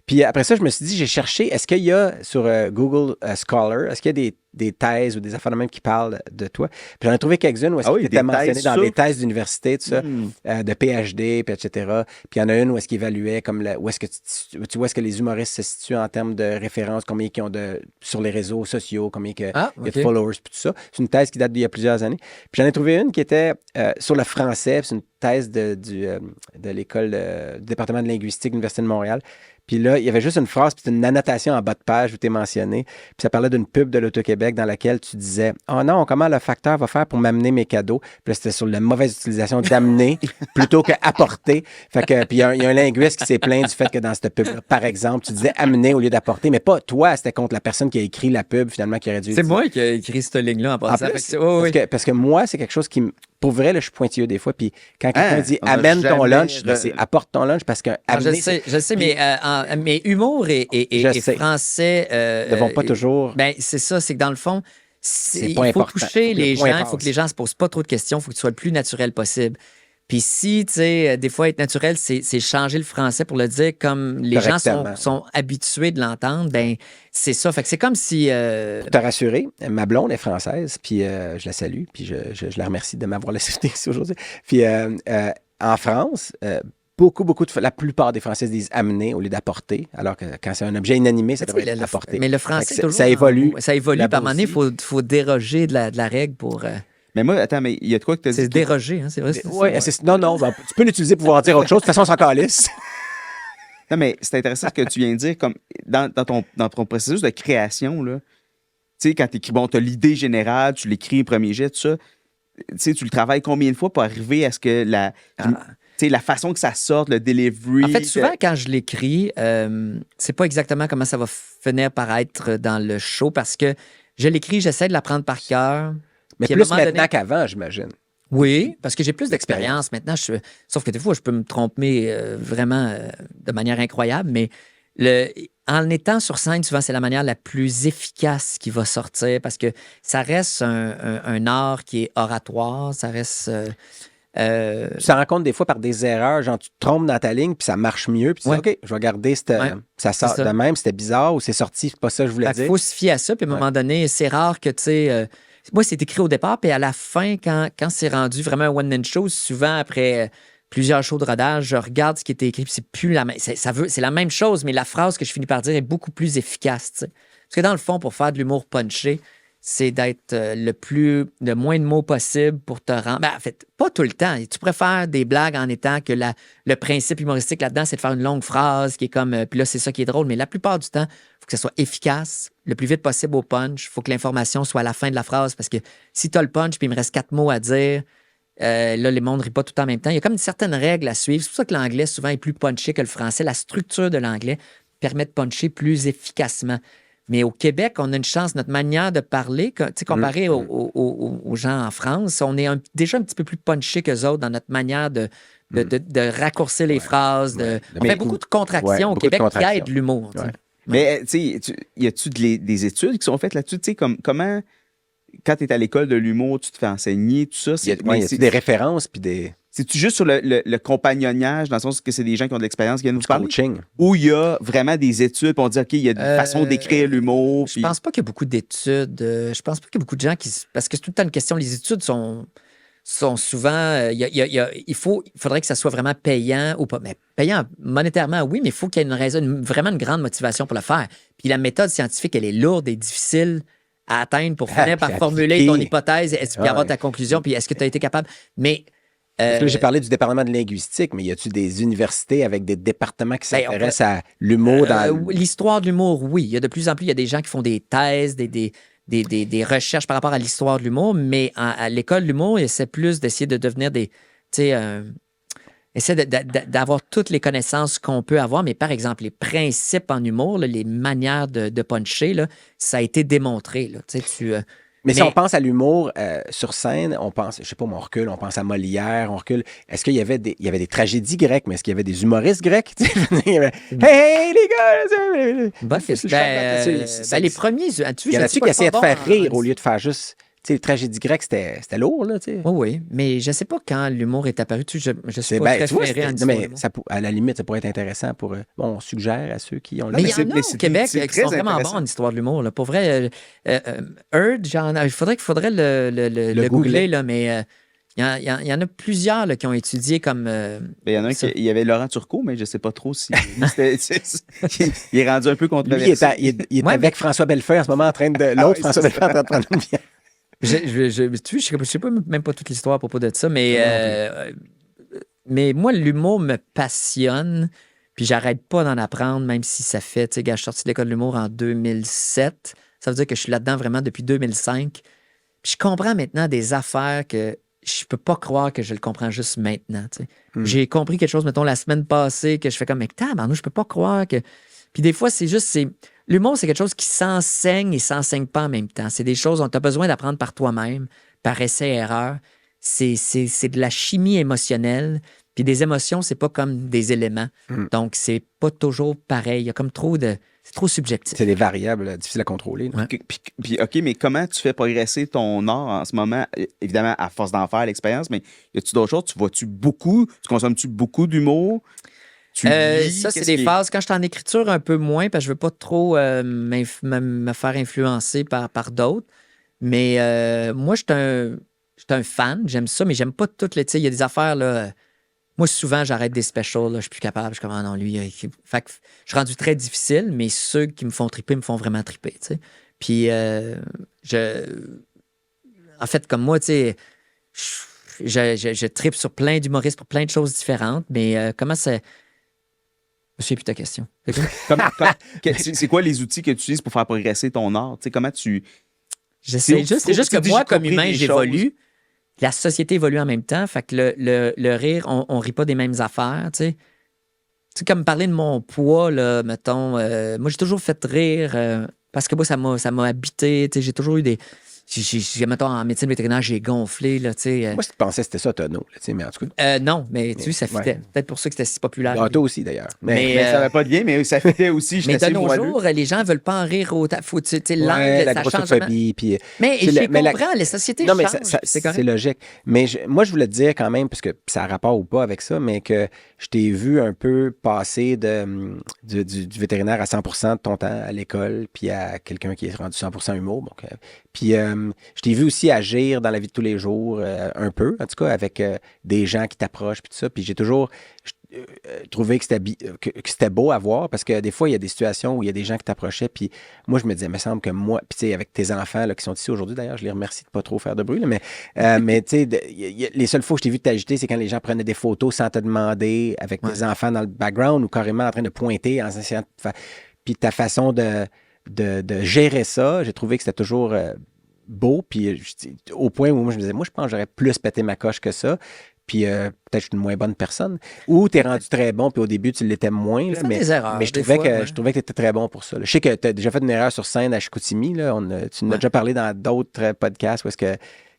Puis après ça, je me suis dit, j'ai cherché, est-ce qu'il y a sur Google Scholar, est-ce qu'il y a des thèses ou des affaires de même qui parlent de toi? Puis j'en ai trouvé quelques-unes où est-ce qu'il était mentionné dans des thèses d'université, tout ça, de PhD, puis etc. Puis il y en a une où est-ce qu'il évaluait comme où est-ce que tu vois est-ce que les humoristes se situent en termes de référence, combien ils ont sur les réseaux sociaux, combien il y a de followers, puis tout ça. C'est une thèse qui date d'il y a plusieurs années. Puis j'en ai trouvé une qui était sur le français, c'est une thèse de l'école du département de linguistique de l'Université de Montréal. Puis là, il y avait juste une phrase, puis c'est une annotation en bas de page où tu es mentionné. Puis ça parlait d'une pub de l'Auto-Québec dans laquelle tu disais « Oh non, comment le facteur va faire pour m'amener mes cadeaux? » Puis là, c'était sur la mauvaise utilisation d'amener plutôt qu'apporter. Fait que, puis il y a un linguiste qui s'est plaint du fait que dans cette pub-là, par exemple, tu disais « amener » au lieu d'apporter, mais pas toi, c'était contre la personne qui a écrit la pub, finalement, qui aurait dû... C'est moi qui ai écrit cette ligne-là en passant. Parce que moi, c'est quelque chose qui me... Pour vrai, là, je suis pointilleux des fois. Puis quand quelqu'un dit on a amène ton jamais lunch, ben, c'est apporte ton lunch parce que je sais, mais humour et français ne vont pas toujours. Ben, c'est ça, c'est que dans le fond, il faut important. toucher les gens, il faut que les gens se posent pas trop de questions, il faut que tu sois le plus naturel possible. Puis si, tu sais, des fois, être naturel, c'est changer le français pour le dire comme les gens sont habitués de l'entendre, ben c'est ça. Fait que c'est comme si... Pour te rassurer, ma blonde est française, puis je la salue, puis je la remercie de m'avoir laissé venir ici aujourd'hui. Puis en France... la plupart des Français disent amener au lieu d'apporter, alors que quand c'est un objet inanimé, ça devrait être apporté. Mais le français, toujours, ça évolue. Ça évolue, puis à un moment donné, il faut déroger de la règle pour... Mais moi, attends, mais il y a de quoi que tu as dit? C'est déroger, hein, c'est vrai? Oui, non, ben, tu peux l'utiliser pour pouvoir dire autre chose. De toute façon, on s'en calisse. Non, mais c'est intéressant ce que tu viens de dire, comme dans ton processus de création, là. Tu sais, quand tu écris, bon, tu as l'idée générale, tu l'écris premier jet, tout ça. Tu sais, tu le travailles combien de fois pour arriver à ce que la façon que ça sorte, le delivery. En fait, souvent, quand je l'écris, c'est pas exactement comment ça va finir par être dans le show parce que je l'écris, j'essaie de l'apprendre par cœur. Mais puis plus à un moment maintenant donné... qu'avant, j'imagine. Oui, parce que j'ai plus d'expérience maintenant. Sauf que des fois, je peux me tromper vraiment de manière incroyable, mais en étant sur scène, souvent, c'est la manière la plus efficace qui va sortir parce que ça reste un art qui est oratoire, ça reste... Tu te rends compte des fois par des erreurs, genre tu te trompes dans ta ligne, puis ça marche mieux, puis tu dis, OK, je vais garder ça sort ça. de même, c'était bizarre ou c'est sorti, c'est pas ça que je voulais dire. Il faut se fier à ça, puis à un moment donné, c'est rare que, tu sais, moi, c'est écrit au départ, puis à la fin, quand c'est rendu vraiment un one-man show, souvent après plusieurs shows de rodage, je regarde ce qui était écrit, puis c'est plus la même. C'est la même chose, mais la phrase que je finis par dire est beaucoup plus efficace, tu sais. Parce que dans le fond, pour faire de l'humour punché, c'est d'être le moins de mots possible pour te rendre. Ben, en fait, pas tout le temps. Tu préfères des blagues en étant que le principe humoristique là-dedans, c'est de faire une longue phrase qui est comme. Puis là, c'est ça qui est drôle. Mais la plupart du temps, il faut que ce soit efficace, le plus vite possible au punch. Il faut que l'information soit à la fin de la phrase parce que si tu as le punch puis il me reste 4 mots à dire, là, les mondes ne rient pas tout en même temps. Il y a comme une certaine règle à suivre. C'est pour ça que l'anglais, souvent, est plus punché que le français. La structure de l'anglais permet de puncher plus efficacement. Mais au Québec, on a une chance, notre manière de parler, comparé aux gens en France, on est déjà un petit peu plus punché qu'eux autres dans notre manière de raccourcir les phrases. On fait beaucoup de contractions au Québec qui aident l'humour. Ouais. Mais, tu sais, y a-tu des études qui sont faites là-dessus? Tu sais, comment, quand tu es à l'école de l'humour, tu te fais enseigner, tout ça? Il y a des références, puis des... C'est-tu juste sur le compagnonnage, dans le sens que c'est des gens qui ont de l'expérience qui viennent nous parler? Coaching. Ou il y a vraiment des études, puis on dit, OK, il y a une façon d'écrire l'humour. Je pense pas qu'il y a beaucoup d'études. Je pense pas qu'il y a beaucoup de gens qui... Parce que c'est tout le temps une question. Les études sont souvent... il faudrait que ça soit vraiment payant ou pas. Mais payant monétairement, oui, mais il faut qu'il y ait une raison, vraiment une grande motivation pour le faire. Puis la méthode scientifique, elle est lourde et difficile à atteindre pour finir par formuler ton hypothèse et avoir ta conclusion. Puis est-ce que tu as été capable... Mais... Parce que là, j'ai parlé du département de linguistique, mais y a-tu des universités avec des départements qui s'intéressent à l'humour? L'histoire de l'humour, oui. Il y a de plus en plus, il y a des gens qui font des thèses, des recherches par rapport à l'histoire de l'humour, mais à l'école de l'humour, c'est plus d'essayer de devenir essayer d'avoir toutes les connaissances qu'on peut avoir, mais par exemple, les principes en humour, là, les manières de puncher, là, ça a été démontré. Là. Mais si on pense à l'humour sur scène, on pense, je sais pas, on recule, on pense à Molière, on recule. Est-ce qu'il y avait des tragédies grecques, mais est-ce qu'il y avait des humoristes grecs? Hey, les gars! Les premiers... Il y en a-tu qui essayaient de faire rire au lieu de faire juste... Tu sais, les tragédies grecques, c'était lourd, là, tu sais. Oui, mais je sais pas quand l'humour est apparu. Je suis pas très ferré en histoire. Mais à la limite, ça pourrait être intéressant pour... on suggère à ceux qui ont... Mais il y en a au Québec qui sont vraiment bons en histoire de l'humour. Pour vrai, Heard, il faudrait le googler, là, mais il y en a plusieurs là, qui ont étudié comme... il y en a un il y avait Laurent Turcot, mais je sais pas trop si... il est rendu un peu controversé. Il est avec François Bellefeuille en ce moment en train de... L'autre François Bellefeuille en train de prendre une bière. Je sais même pas toute l'histoire à propos de ça, mais moi, l'humour me passionne, puis j'arrête pas d'en apprendre, même si ça fait, tu sais, je suis sorti de l'école de l'humour en 2007, ça veut dire que je suis là-dedans vraiment depuis 2005, puis je comprends maintenant des affaires que je peux pas croire que je le comprends juste maintenant, tu sais. J'ai compris quelque chose, mettons, la semaine passée, que je fais comme, mais tabarnou, je peux pas croire que... Puis des fois, l'humour, c'est quelque chose qui s'enseigne et s'enseigne pas en même temps. C'est des choses dont tu as besoin d'apprendre par toi-même, par essai-erreur. C'est de la chimie émotionnelle. Puis des émotions, c'est pas comme des éléments. Donc, c'est pas toujours pareil. Il y a comme c'est trop subjectif. C'est des variables difficiles à contrôler. Ouais. Puis, OK, mais comment tu fais progresser ton art en ce moment? Évidemment, à force d'en faire l'expérience, mais y a-tu d'autres choses? Tu consommes-tu beaucoup d'humour? Ça, c'est des phases. Quand je suis en écriture, un peu moins, parce que je veux pas trop me faire influencer par d'autres. Mais moi, je suis un fan. J'aime ça, mais j'aime pas toutes les... Il y a des affaires, là... Moi, souvent, j'arrête des specials. Là, je suis plus capable. Je suis comme, non, lui... Fait que je suis rendu très difficile, mais ceux qui me font triper me font vraiment triper, tu sais. Puis, en fait, comme moi, tu sais... Je tripe sur plein d'humoristes pour plein de choses différentes, mais comment c'est... Je ne sais plus ta question. C'est quoi les outils que tu utilises pour faire progresser ton art? Tu sais, comment tu... C'est juste que moi, comme humain, j'évolue. La société évolue en même temps. Fait que le rire, on ne rit pas des mêmes affaires. Tu sais, comme parler de mon poids, là, mettons. Moi, j'ai toujours fait rire parce que moi, ça m'a habité. Tu sais, j'ai toujours eu des... mettons, en médecine vétérinaire, j'ai gonflé, là, tu sais. Moi, je pensais que c'était ça, tonneau, là, tu sais, mais en tout cas. Non, mais tu sais, ça fitait. Ouais. Peut-être pour ça que c'était si populaire. Ah, toi aussi, d'ailleurs. Mais, Ça n'avait pas de lien, mais ça fitait aussi. Mais de assez nos moelleux. jours, les gens veulent pas en rire autant. Faut, tu sais, Ouais, l'angle, la ça change. grossophobie, puis... Mais je comprends, les sociétés Non, mais changent, c'est correct. c'est logique. Mais moi, je voulais te dire quand même, parce que ça a rapport ou pas avec ça, mais que je t'ai vu un peu passer du vétérinaire à 100% de ton temps à l'école, puis à quelqu'un qui est rendu 100% humour. Donc, puis je t'ai vu aussi agir dans la vie de tous les jours, un peu, en tout cas, avec des gens qui t'approchent, puis tout ça. Puis j'ai toujours trouvé que c'était beau à voir, parce que des fois, il y a des situations où il y a des gens qui t'approchaient, puis moi, je me disais, il me semble que moi, puis tu sais, avec tes enfants là, qui sont ici aujourd'hui, d'ailleurs, je les remercie de pas trop faire de bruit, là, mais tu sais, les seules fois que je t'ai vu t'agiter, c'est quand les gens prenaient des photos sans te demander, avec tes enfants dans le background, ou carrément en train de pointer, en essayant de puis ta façon de gérer ça, j'ai trouvé que c'était toujours beau, puis au point où moi, je me disais, moi, je pense que j'aurais plus pété ma coche que ça. Puis peut-être que je suis une moins bonne personne. Ou tu es rendu très bon, puis au début, tu l'étais moins. Là, mais des erreurs, mais je des trouvais fois, que tu étais très bon pour ça. Là. Je sais que tu as déjà fait une erreur sur scène à Chicoutimi. Là. Tu nous as déjà parlé dans d'autres podcasts où est-ce que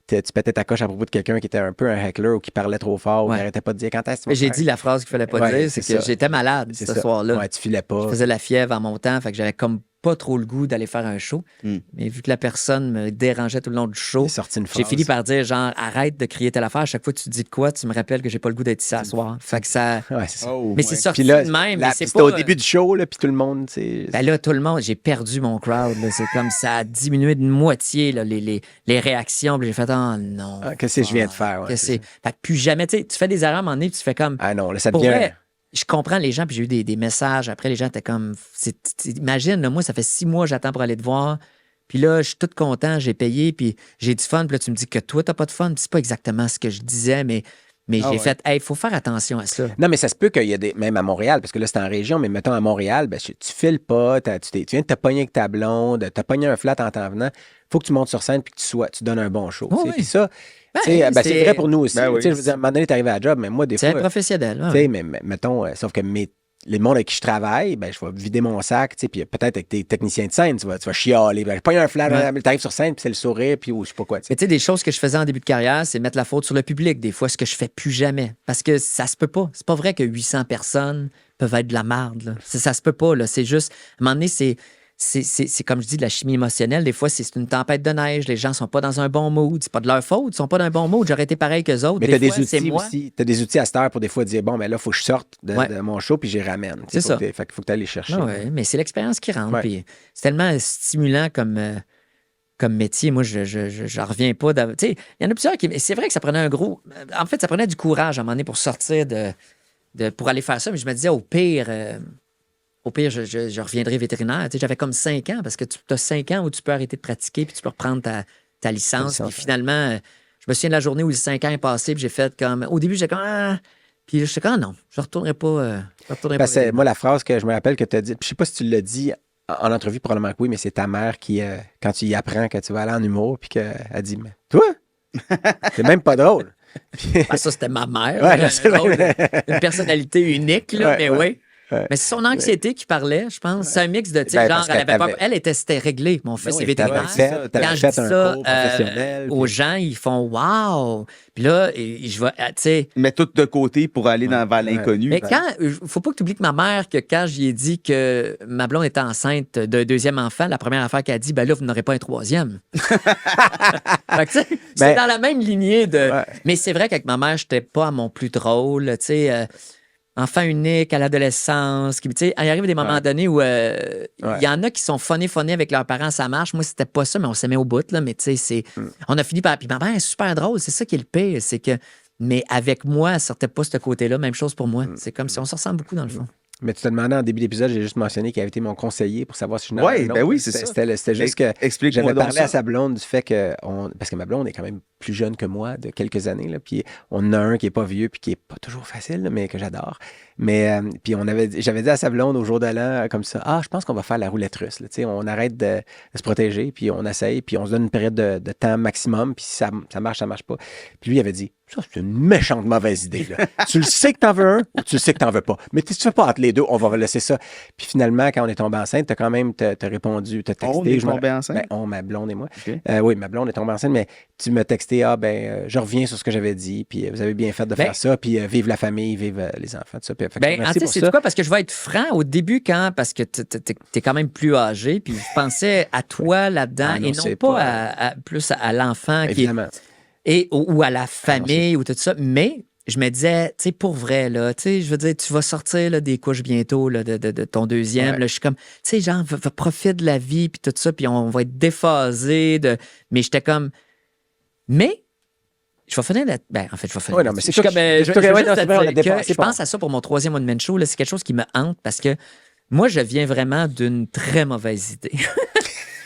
tu pétais ta coche à propos de quelqu'un qui était un peu un heckler ou qui parlait trop fort ou qui n'arrêtait pas de dire quand est-ce que tu vas J'ai faire? dit la phrase qu'il fallait pas dire, c'est que j'étais malade ce soir-là. Ouais, tu filais pas. Je faisais la fièvre en montant, fait que j'avais comme pas trop le goût d'aller faire un show. Mais vu que la personne me dérangeait tout le long du show, j'ai fini par dire genre arrête de crier telle affaire. À chaque fois que tu dis de quoi, tu me rappelles que j'ai pas le goût d'être ici à soir. Fait que ça. Ouais, c'est ça. Mais c'est sorti Puis là, de même. c'était au début du show, là, puis tout le monde, Ben là, tout le monde, j'ai perdu mon crowd. Là. C'est comme ça a diminué de moitié là, les réactions. Puis j'ai fait oh non. Qu'est-ce que je viens de faire? Ouais, fait que plus jamais, tu sais, tu fais des erreurs à un moment donné, puis tu fais comme. Ah non, là, ça Pour devient. vrai, je comprends les gens, puis j'ai eu des messages. Après, les gens étaient comme. Imagine, là, moi, ça fait 6 mois que j'attends pour aller te voir. Puis là, je suis tout content, j'ai payé, puis j'ai du fun. Puis là, tu me dis que toi, t'as pas de fun. Puis c'est pas exactement ce que je disais, mais j'ai fait, il faut faire attention à ça. Non, mais ça se peut qu'il y a même à Montréal, parce que là, c'est en région, mais mettons à Montréal, ben, tu files pas, tu viens de te pogner avec ta blonde, t'as pogné un flat en t'en venant. Faut que tu montes sur scène puis que tu donnes un bon show. Puis ça, c'est vrai pour nous aussi. Je veux dire, à un moment donné, t'arrives à la job, mais moi, des fois. C'est un professionnel. Mais mettons, sauf que les mondes avec qui je travaille, ben, je vais vider mon sac, puis peut-être avec tes techniciens de scène, tu vas chialer. Ben, pas un flash, t'arrives sur scène, puis c'est le sourire, puis je sais pas quoi. Mais tu sais, des choses que je faisais en début de carrière, c'est mettre la faute sur le public, des fois, ce que je fais plus jamais. Parce que ça se peut pas. C'est pas vrai que 800 personnes peuvent être de la marde. Là. Ça se peut pas. Là. C'est juste, à un moment donné, c'est comme je dis, de la chimie émotionnelle. Des fois, c'est une tempête de neige. Les gens sont pas dans un bon mood. C'est pas de leur faute. Ils sont pas dans un bon mood. J'aurais été pareil qu'eux autres. Mais tu as des outils aussi. Tu as des outils à cette heure pour des fois dire, bon, mais là, il faut que je sorte de mon show puis j'y ramène. C'est ça. Fait qu'il faut que tu ailles les chercher. Oui, mais c'est l'expérience qui rentre. Puis c'est tellement stimulant comme métier. Moi, je reviens pas. Tu sais, il y en a plusieurs qui. C'est vrai que ça prenait un gros. En fait, ça prenait du courage à un moment donné pour sortir pour aller faire ça. Mais je me disais, au pire, je reviendrai vétérinaire. Tu sais, j'avais comme 5 ans parce que tu as 5 ans où tu peux arrêter de pratiquer puis tu peux reprendre ta licence. Puis finalement, je me souviens de la journée où les 5 ans est passé puis j'ai fait comme. Au début, j'étais comme. Puis j'étais comme, non, je ne retournerai pas. Moi, la phrase que je me rappelle que tu as dit, je ne sais pas si tu l'as dit en entrevue, probablement que oui, mais c'est ta mère qui, quand tu y apprends que tu vas aller en humour, puis qu'elle dit, mais toi, c'est même pas drôle. Ça, c'était ma mère. Ouais, une personnalité unique, là, mais oui. Ouais. Mais c'est son anxiété qui parlait, je pense. C'est un mix de, tu sais, genre, elle avait peur. C'était réglé. Mon fils est vétérinaire. Quand je dis ça aux gens, ils font « wow ». Puis là, je vais, tu sais... Mets tout de côté pour aller vers l'inconnu. Mais faut pas que tu oublies que ma mère, que quand j'y ai dit que ma blonde était enceinte d'un 2e enfant, la première affaire qu'elle a dit, ben là, vous n'aurez pas un 3e. Fait que, c'est dans la même lignée de... Ouais. Mais c'est vrai qu'avec ma mère, j'étais pas à mon plus drôle, tu sais... enfant unique à l'adolescence. Il arrive des moments donnés où il y en a qui sont phonés avec leurs parents, ça marche. Moi, c'était pas ça, mais on s'aimait au bout. Là, mais tu sais, on a fini par... Puis ma mère est super drôle, c'est ça qui est le pire. C'est que... Mais avec moi, elle sortait pas ce côté-là. Même chose pour moi. C'est comme si on se ressemble beaucoup dans le fond. Mais tu te demandais en début d'épisode, j'ai juste mentionné qu'il avait été mon conseiller pour savoir si je n'avais pas. Oui, c'est ça. C'était juste que j'avais parlé à sa blonde du fait que... Parce que ma blonde est quand même plus jeune que moi de quelques années. Là, puis on en a un qui est pas vieux puis qui est pas toujours facile, là, mais que j'adore. Mais puis j'avais dit à sa blonde au jour de l'an comme ça, je pense qu'on va faire la roulette russe. Là, on arrête de se protéger, puis on essaye, puis on se donne une période de temps maximum, puis si ça marche pas. Puis lui, il avait dit, ça, c'est une méchante mauvaise idée. Là. Tu le sais que t'en veux un ou tu le sais que t'en veux pas. Mais tu fais pas entre les deux, on va laisser ça. Puis finalement, quand on est tombé enceinte, t'as quand même t'as répondu, t'as texté. On est tombé enceinte? Ma blonde et moi. Okay. Oui, ma blonde est tombée enceinte, mais tu m'as texté, je reviens sur ce que j'avais dit, puis vous avez bien fait de faire ça, puis vive la famille, vive les enfants, tout ça. Puis, merci pour ça. Quoi? Parce que je vais être franc, au début, parce que t'es quand même plus âgé, puis je pensais à toi là-dedans, et non pas plus à l'enfant ou à la famille ou tout ça, mais je me disais, tu sais, pour vrai, là, tu sais, je veux dire, tu vas sortir là, des couches bientôt là, de ton deuxième. Là, je suis comme, tu sais, genre, profite de la vie, puis tout ça, puis on va être déphasé. Mais j'étais comme, mais je vais finir en fait, je vais finir. Ouais, non, mais c'est comme, je pense à ça pour mon 3e one-man show. Là, c'est quelque chose qui me hante parce que moi, je viens vraiment d'une très mauvaise idée.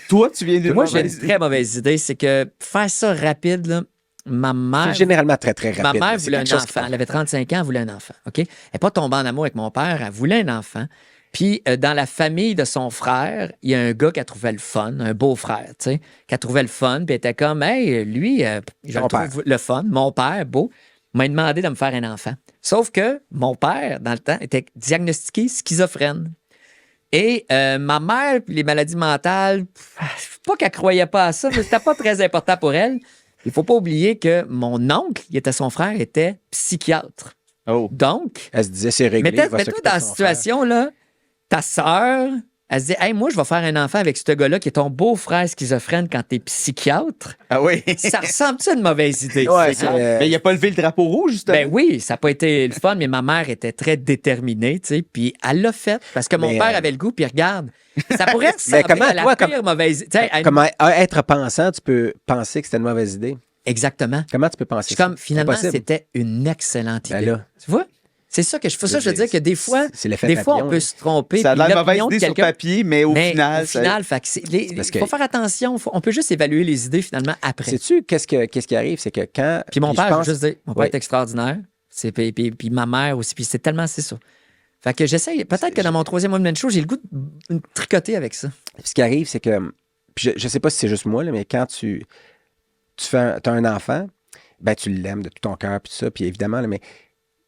Toi, tu viens d'une mauvaise idée? Moi, j'ai une très mauvaise idée. C'est que faire ça rapide, là, ma mère... C'est généralement très, très rapide. Ma mère voulait un enfant. Elle avait 35 ans, elle voulait un enfant. OK? Elle n'est pas tombée en amour avec mon père, elle voulait un enfant. Puis, dans la famille de son frère, il y a un gars qui a trouvé le fun, un beau-frère, tu sais, qui a trouvé le fun, puis était comme, hey, lui, je trouve le fun. Mon père, beau, m'a demandé de me faire un enfant. Sauf que mon père, dans le temps, était diagnostiqué schizophrène. Et ma mère, puis les maladies mentales, pas qu'elle croyait pas à ça, mais c'était pas très important pour elle. Il faut pas oublier que mon oncle, qui était son frère, était psychiatre. Oh. Donc, elle se disait, c'est réglé. Mets-toi dans la situation, là, ta sœur, elle se dit, hey, moi, je vais faire un enfant avec ce gars-là qui est ton beau-frère schizophrène quand t'es psychiatre. Ah oui? Ça ressemble-tu à une mauvaise idée? Ouais, mais il a pas levé le drapeau rouge, justement. Ben oui, ça n'a pas été le fun, mais ma mère était très déterminée, tu sais, puis elle l'a fait parce que mon père avait le goût, puis regarde, ça pourrait ressembler à la pire mauvaise idée. Comment être pensant, tu peux penser que c'était une mauvaise idée? Exactement. Comment tu peux penser ça? Comme, finalement, c'était une excellente idée. Là. Tu vois? C'est ça que je fais. Ça, je veux dire que des fois, on peut se tromper. Ça a l'air mauvaise idée sur papier, mais au final... Il faut faire attention. On peut juste évaluer les idées, finalement, après. Sais-tu qu'est-ce qui arrive? C'est que quand... Puis mon père, je veux juste dire, mon père est extraordinaire. Puis ma mère aussi. Puis c'est tellement... C'est ça. Fait que j'essaye... Peut-être que dans mon 3e one-man show, j'ai le goût de tricoter avec ça. Puis ce qui arrive, c'est que... Puis je sais pas si c'est juste moi, là, mais quand tu as un enfant, ben tu l'aimes de tout ton cœur, puis tout ça. Puis évidemment, là, mais...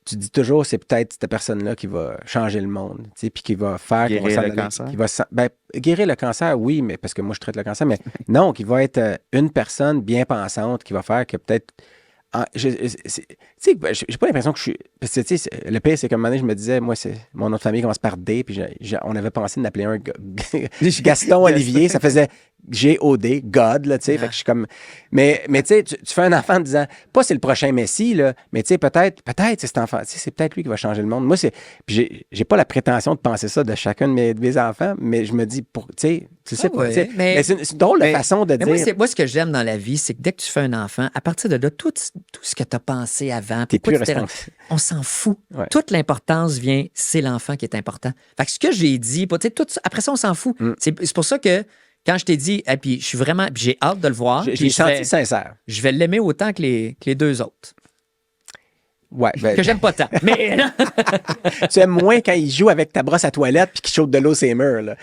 Tu dis toujours, c'est peut-être cette personne-là qui va changer le monde, puis qui va faire... Guérir le cancer. Guérir le cancer, oui, mais parce que moi, je traite le cancer, mais non, qui va être une personne bien pensante qui va faire que peut-être... j'ai pas l'impression que je suis... Parce que, tu sais, le pire, c'est qu'à un moment donné, je me disais, moi, mon autre famille commence par D, puis on avait pensé de l'appeler un Gaston Olivier, ça faisait G-O-D, God, là, tu sais, fait que je suis comme... Mais tu sais, tu fais un enfant en disant, pas c'est le prochain Messie, là, mais tu sais, peut-être c'est cet enfant, tu sais, c'est peut-être lui qui va changer le monde. Moi, puis j'ai pas la prétention de penser ça de chacun de mes enfants, mais je me dis, tu sais, tu sais pas, mais c'est une drôle de façon de dire... Moi, ce que j'aime dans la vie, c'est que dès que tu fais un enfant, à partir de là, tout ce que tu as pensé avant, t'es plus responsable. On s'en fout. Ouais. Toute l'importance vient, c'est l'enfant qui est important. Fait que ce que j'ai dit, tu sais, après ça, on s'en fout. C'est pour ça que quand je t'ai dit, et puis je suis vraiment, j'ai hâte de le voir. J'ai senti sincère. Je vais l'aimer autant que les 2 autres. Ouais, que j'aime pas tant. Mais tu aimes moins quand il joue avec ta brosse à toilette puis qu'il chauffe de l'eau ses murs, là.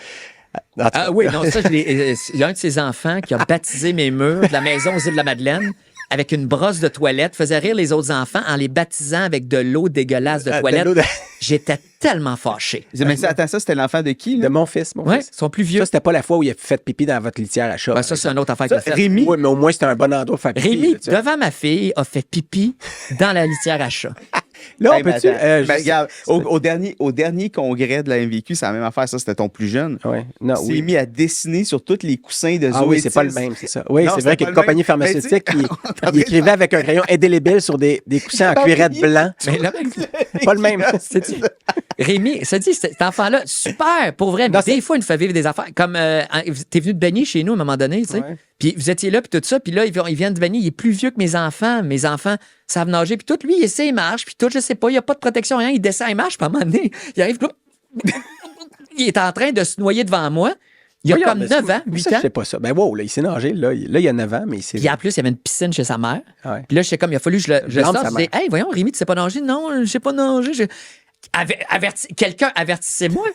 Oui, non, ça, il y a un de ses enfants qui a baptisé mes murs de la maison aux îles de la Madeleine avec une brosse de toilette, faisait rire les autres enfants en les baptisant avec de l'eau dégueulasse de toilette. J'étais tellement fâché. Mais attends, ça, c'était l'enfant de qui? Là? De mon fils. Oui, son plus vieux. Ça, c'était pas la fois où il a fait pipi dans votre litière à chat. Ça, c'est un autre affaire qu'il a fait. Rémi? Oui, mais au moins, c'était un bon endroit pour faire pipi. Rémi, devant ma fille, a fait pipi dans la litière à chat. Là, on peut-tu... regarde, au dernier congrès de la MVQ, c'est la même affaire. Ça, c'était ton plus jeune. Ouais. Il s'est mis à dessiner sur tous les coussins de Zoé. Ah oui, c'est pas le même, c'est ça. Oui, c'est vrai qu'il y a une compagnie pharmaceutique qui écrivait avec un crayon indélébile sur des coussins en cuirette blanc. Mais là, pas le même. Rémi, ça dit, cet enfant-là, super, pour vrai. Mais des fois, il nous fait vivre des affaires. Comme, t'es venu de baigner chez nous à un moment donné, tu sais. Ouais. Puis vous étiez là, puis tout ça. Puis là, il vient de baigner. Il est plus vieux que mes enfants. Mes enfants savent nager. Puis tout, lui, il essaie, il marche. Puis tout, je sais pas, il n'y a pas de protection, rien. Il descend, il marche. Puis à un moment donné, il arrive, il est en train de se noyer devant moi. Il y a Regarde, comme mais 9 ans, 8 ça, ans. je sais pas ça. Ben wow, là, il sait nager. Là, il y a 9 ans, mais il sait... Puis en plus, il y avait une piscine chez sa mère. Ouais. Puis là, j'étais comme, il a fallu que je le Blâme sorte. sa Je disais, mère. hey, voyons, Rémi, tu sais pas nager? Non, je sais pas nager. Quelqu'un avertissez-moi.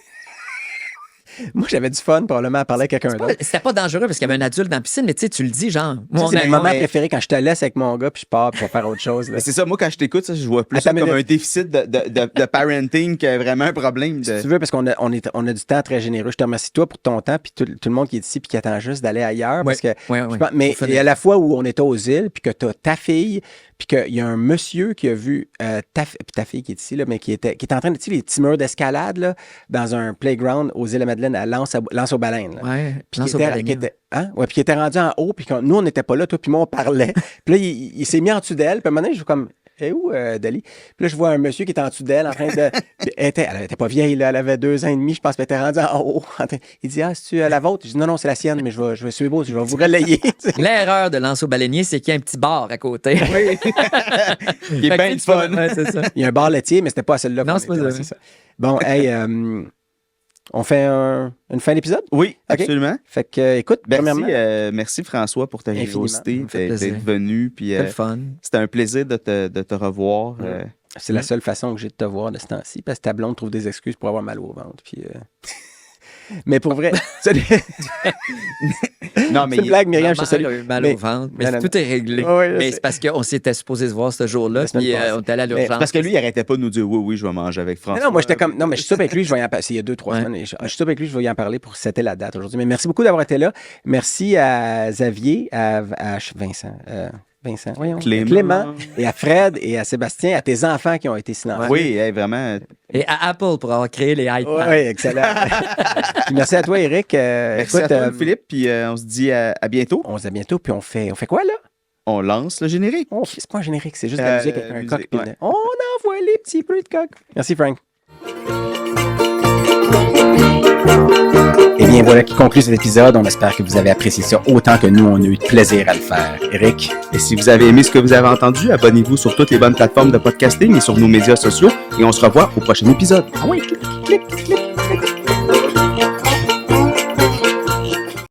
Moi, j'avais du fun, probablement, à parler à quelqu'un d'autre. C'était pas dangereux parce qu'il y avait un adulte dans la piscine, mais tu sais, tu le dis, genre. Ça, c'est ami- mon moment préféré quand je te laisse avec mon gars puis je pars pour faire autre chose. Là. Mais c'est ça, moi, quand je t'écoute, ça, je vois plus Attends ça une comme un minute. déficit de parenting que vraiment un problème. Si tu veux, parce qu'on a du temps très généreux. Je te remercie, toi, pour ton temps, puis tout le monde qui est ici, puis qui attend juste d'aller ailleurs. Parce que, Ouais. mais Faut il y a la fois où on était aux îles, puis que tu as ta fille, puis qu'il y a un monsieur qui a vu ta fille qui est ici, là, mais qui est en train de, tu sais, les petits murs d'escalade, là, dans un playground aux îles de Madeleine, à Lance-aux-Baleines. Là. Ouais, Puis lance qui au était, baleinier. puis qui était rendu en haut, puis nous, on n'était pas là, toi, puis moi, on parlait. Puis là, il s'est mis en dessous d'elle, puis à un moment donné, je suis comme, où, Dali? Puis là, je vois un monsieur qui était en dessous d'elle, en train de. Puis elle était pas vieille, là, elle avait 2 ans et demi, je pense, puis elle était rendue en haut. Il dit, c'est-tu la vôtre? Je dis, non, c'est la sienne, mais je vais suivre beau, je vais vous relayer. L'erreur de lancer au baleinier, c'est qu'il y a un petit bar à côté. Oui. Il est bien le fun. Ouais, c'est ça. Il y a un bar laitier, mais c'était pas à celle-là. Non, qu'on c'est pas était, ça. c'est ça. Bon, hey, on fait une fin d'épisode? Oui, OK. absolument. Fait que, écoute, Merci, premièrement. merci François pour ta Infiniment. générosité, Ça me fait plaisir. d'être venu. Puis, C'est le fun. c'était un plaisir de te revoir. C'est la seule façon que j'ai de te voir de ce temps-ci, parce que ta blonde trouve des excuses pour avoir mal au ventre. Puis, mais pour vrai, Non, mais c'est une blague, Myriam, je te Maman salue. a eu mal Mais- au ventre, mais Non, non, tout est réglé. Ouais, je mais sais. c'est parce qu'on s'était supposé se voir ce jour-là, La semaine puis passée. on est allé à Mais l'urgence. parce que lui, il arrêtait pas de nous dire oui, je vais manger avec François. Non, moi, j'étais comme. Non, mais je suis avec lui, je vais y en parler. C'est il y a 2-3 Ouais. semaines. Je suis avec lui, je vais y en parler pour c'était la date aujourd'hui. Mais merci beaucoup d'avoir été là. Merci à Xavier, à Vincent, voyons, Clément. et à Fred et à Sébastien, à tes enfants qui ont été silencieux. Oui, hey, vraiment. Et à Apple pour avoir créé les iPads. Oui, excellent. Puis merci à toi, Eric. Merci Écoute, à toi, Philippe, puis on se dit à bientôt. on se dit à bientôt, puis on fait quoi, là? On lance le générique. C'est pas un générique, c'est juste de la musique avec un musique, coq. puis ouais. On envoie les petits bruits de coq. Merci, Frank. Eh bien, voilà qui conclut cet épisode. On espère que vous avez apprécié ça autant que nous, on a eu de plaisir à le faire. Eric? Et si vous avez aimé ce que vous avez entendu, abonnez-vous sur toutes les bonnes plateformes de podcasting et sur nos médias sociaux. Et on se revoit au prochain épisode. Ah oui, clic, clic, clic, clic.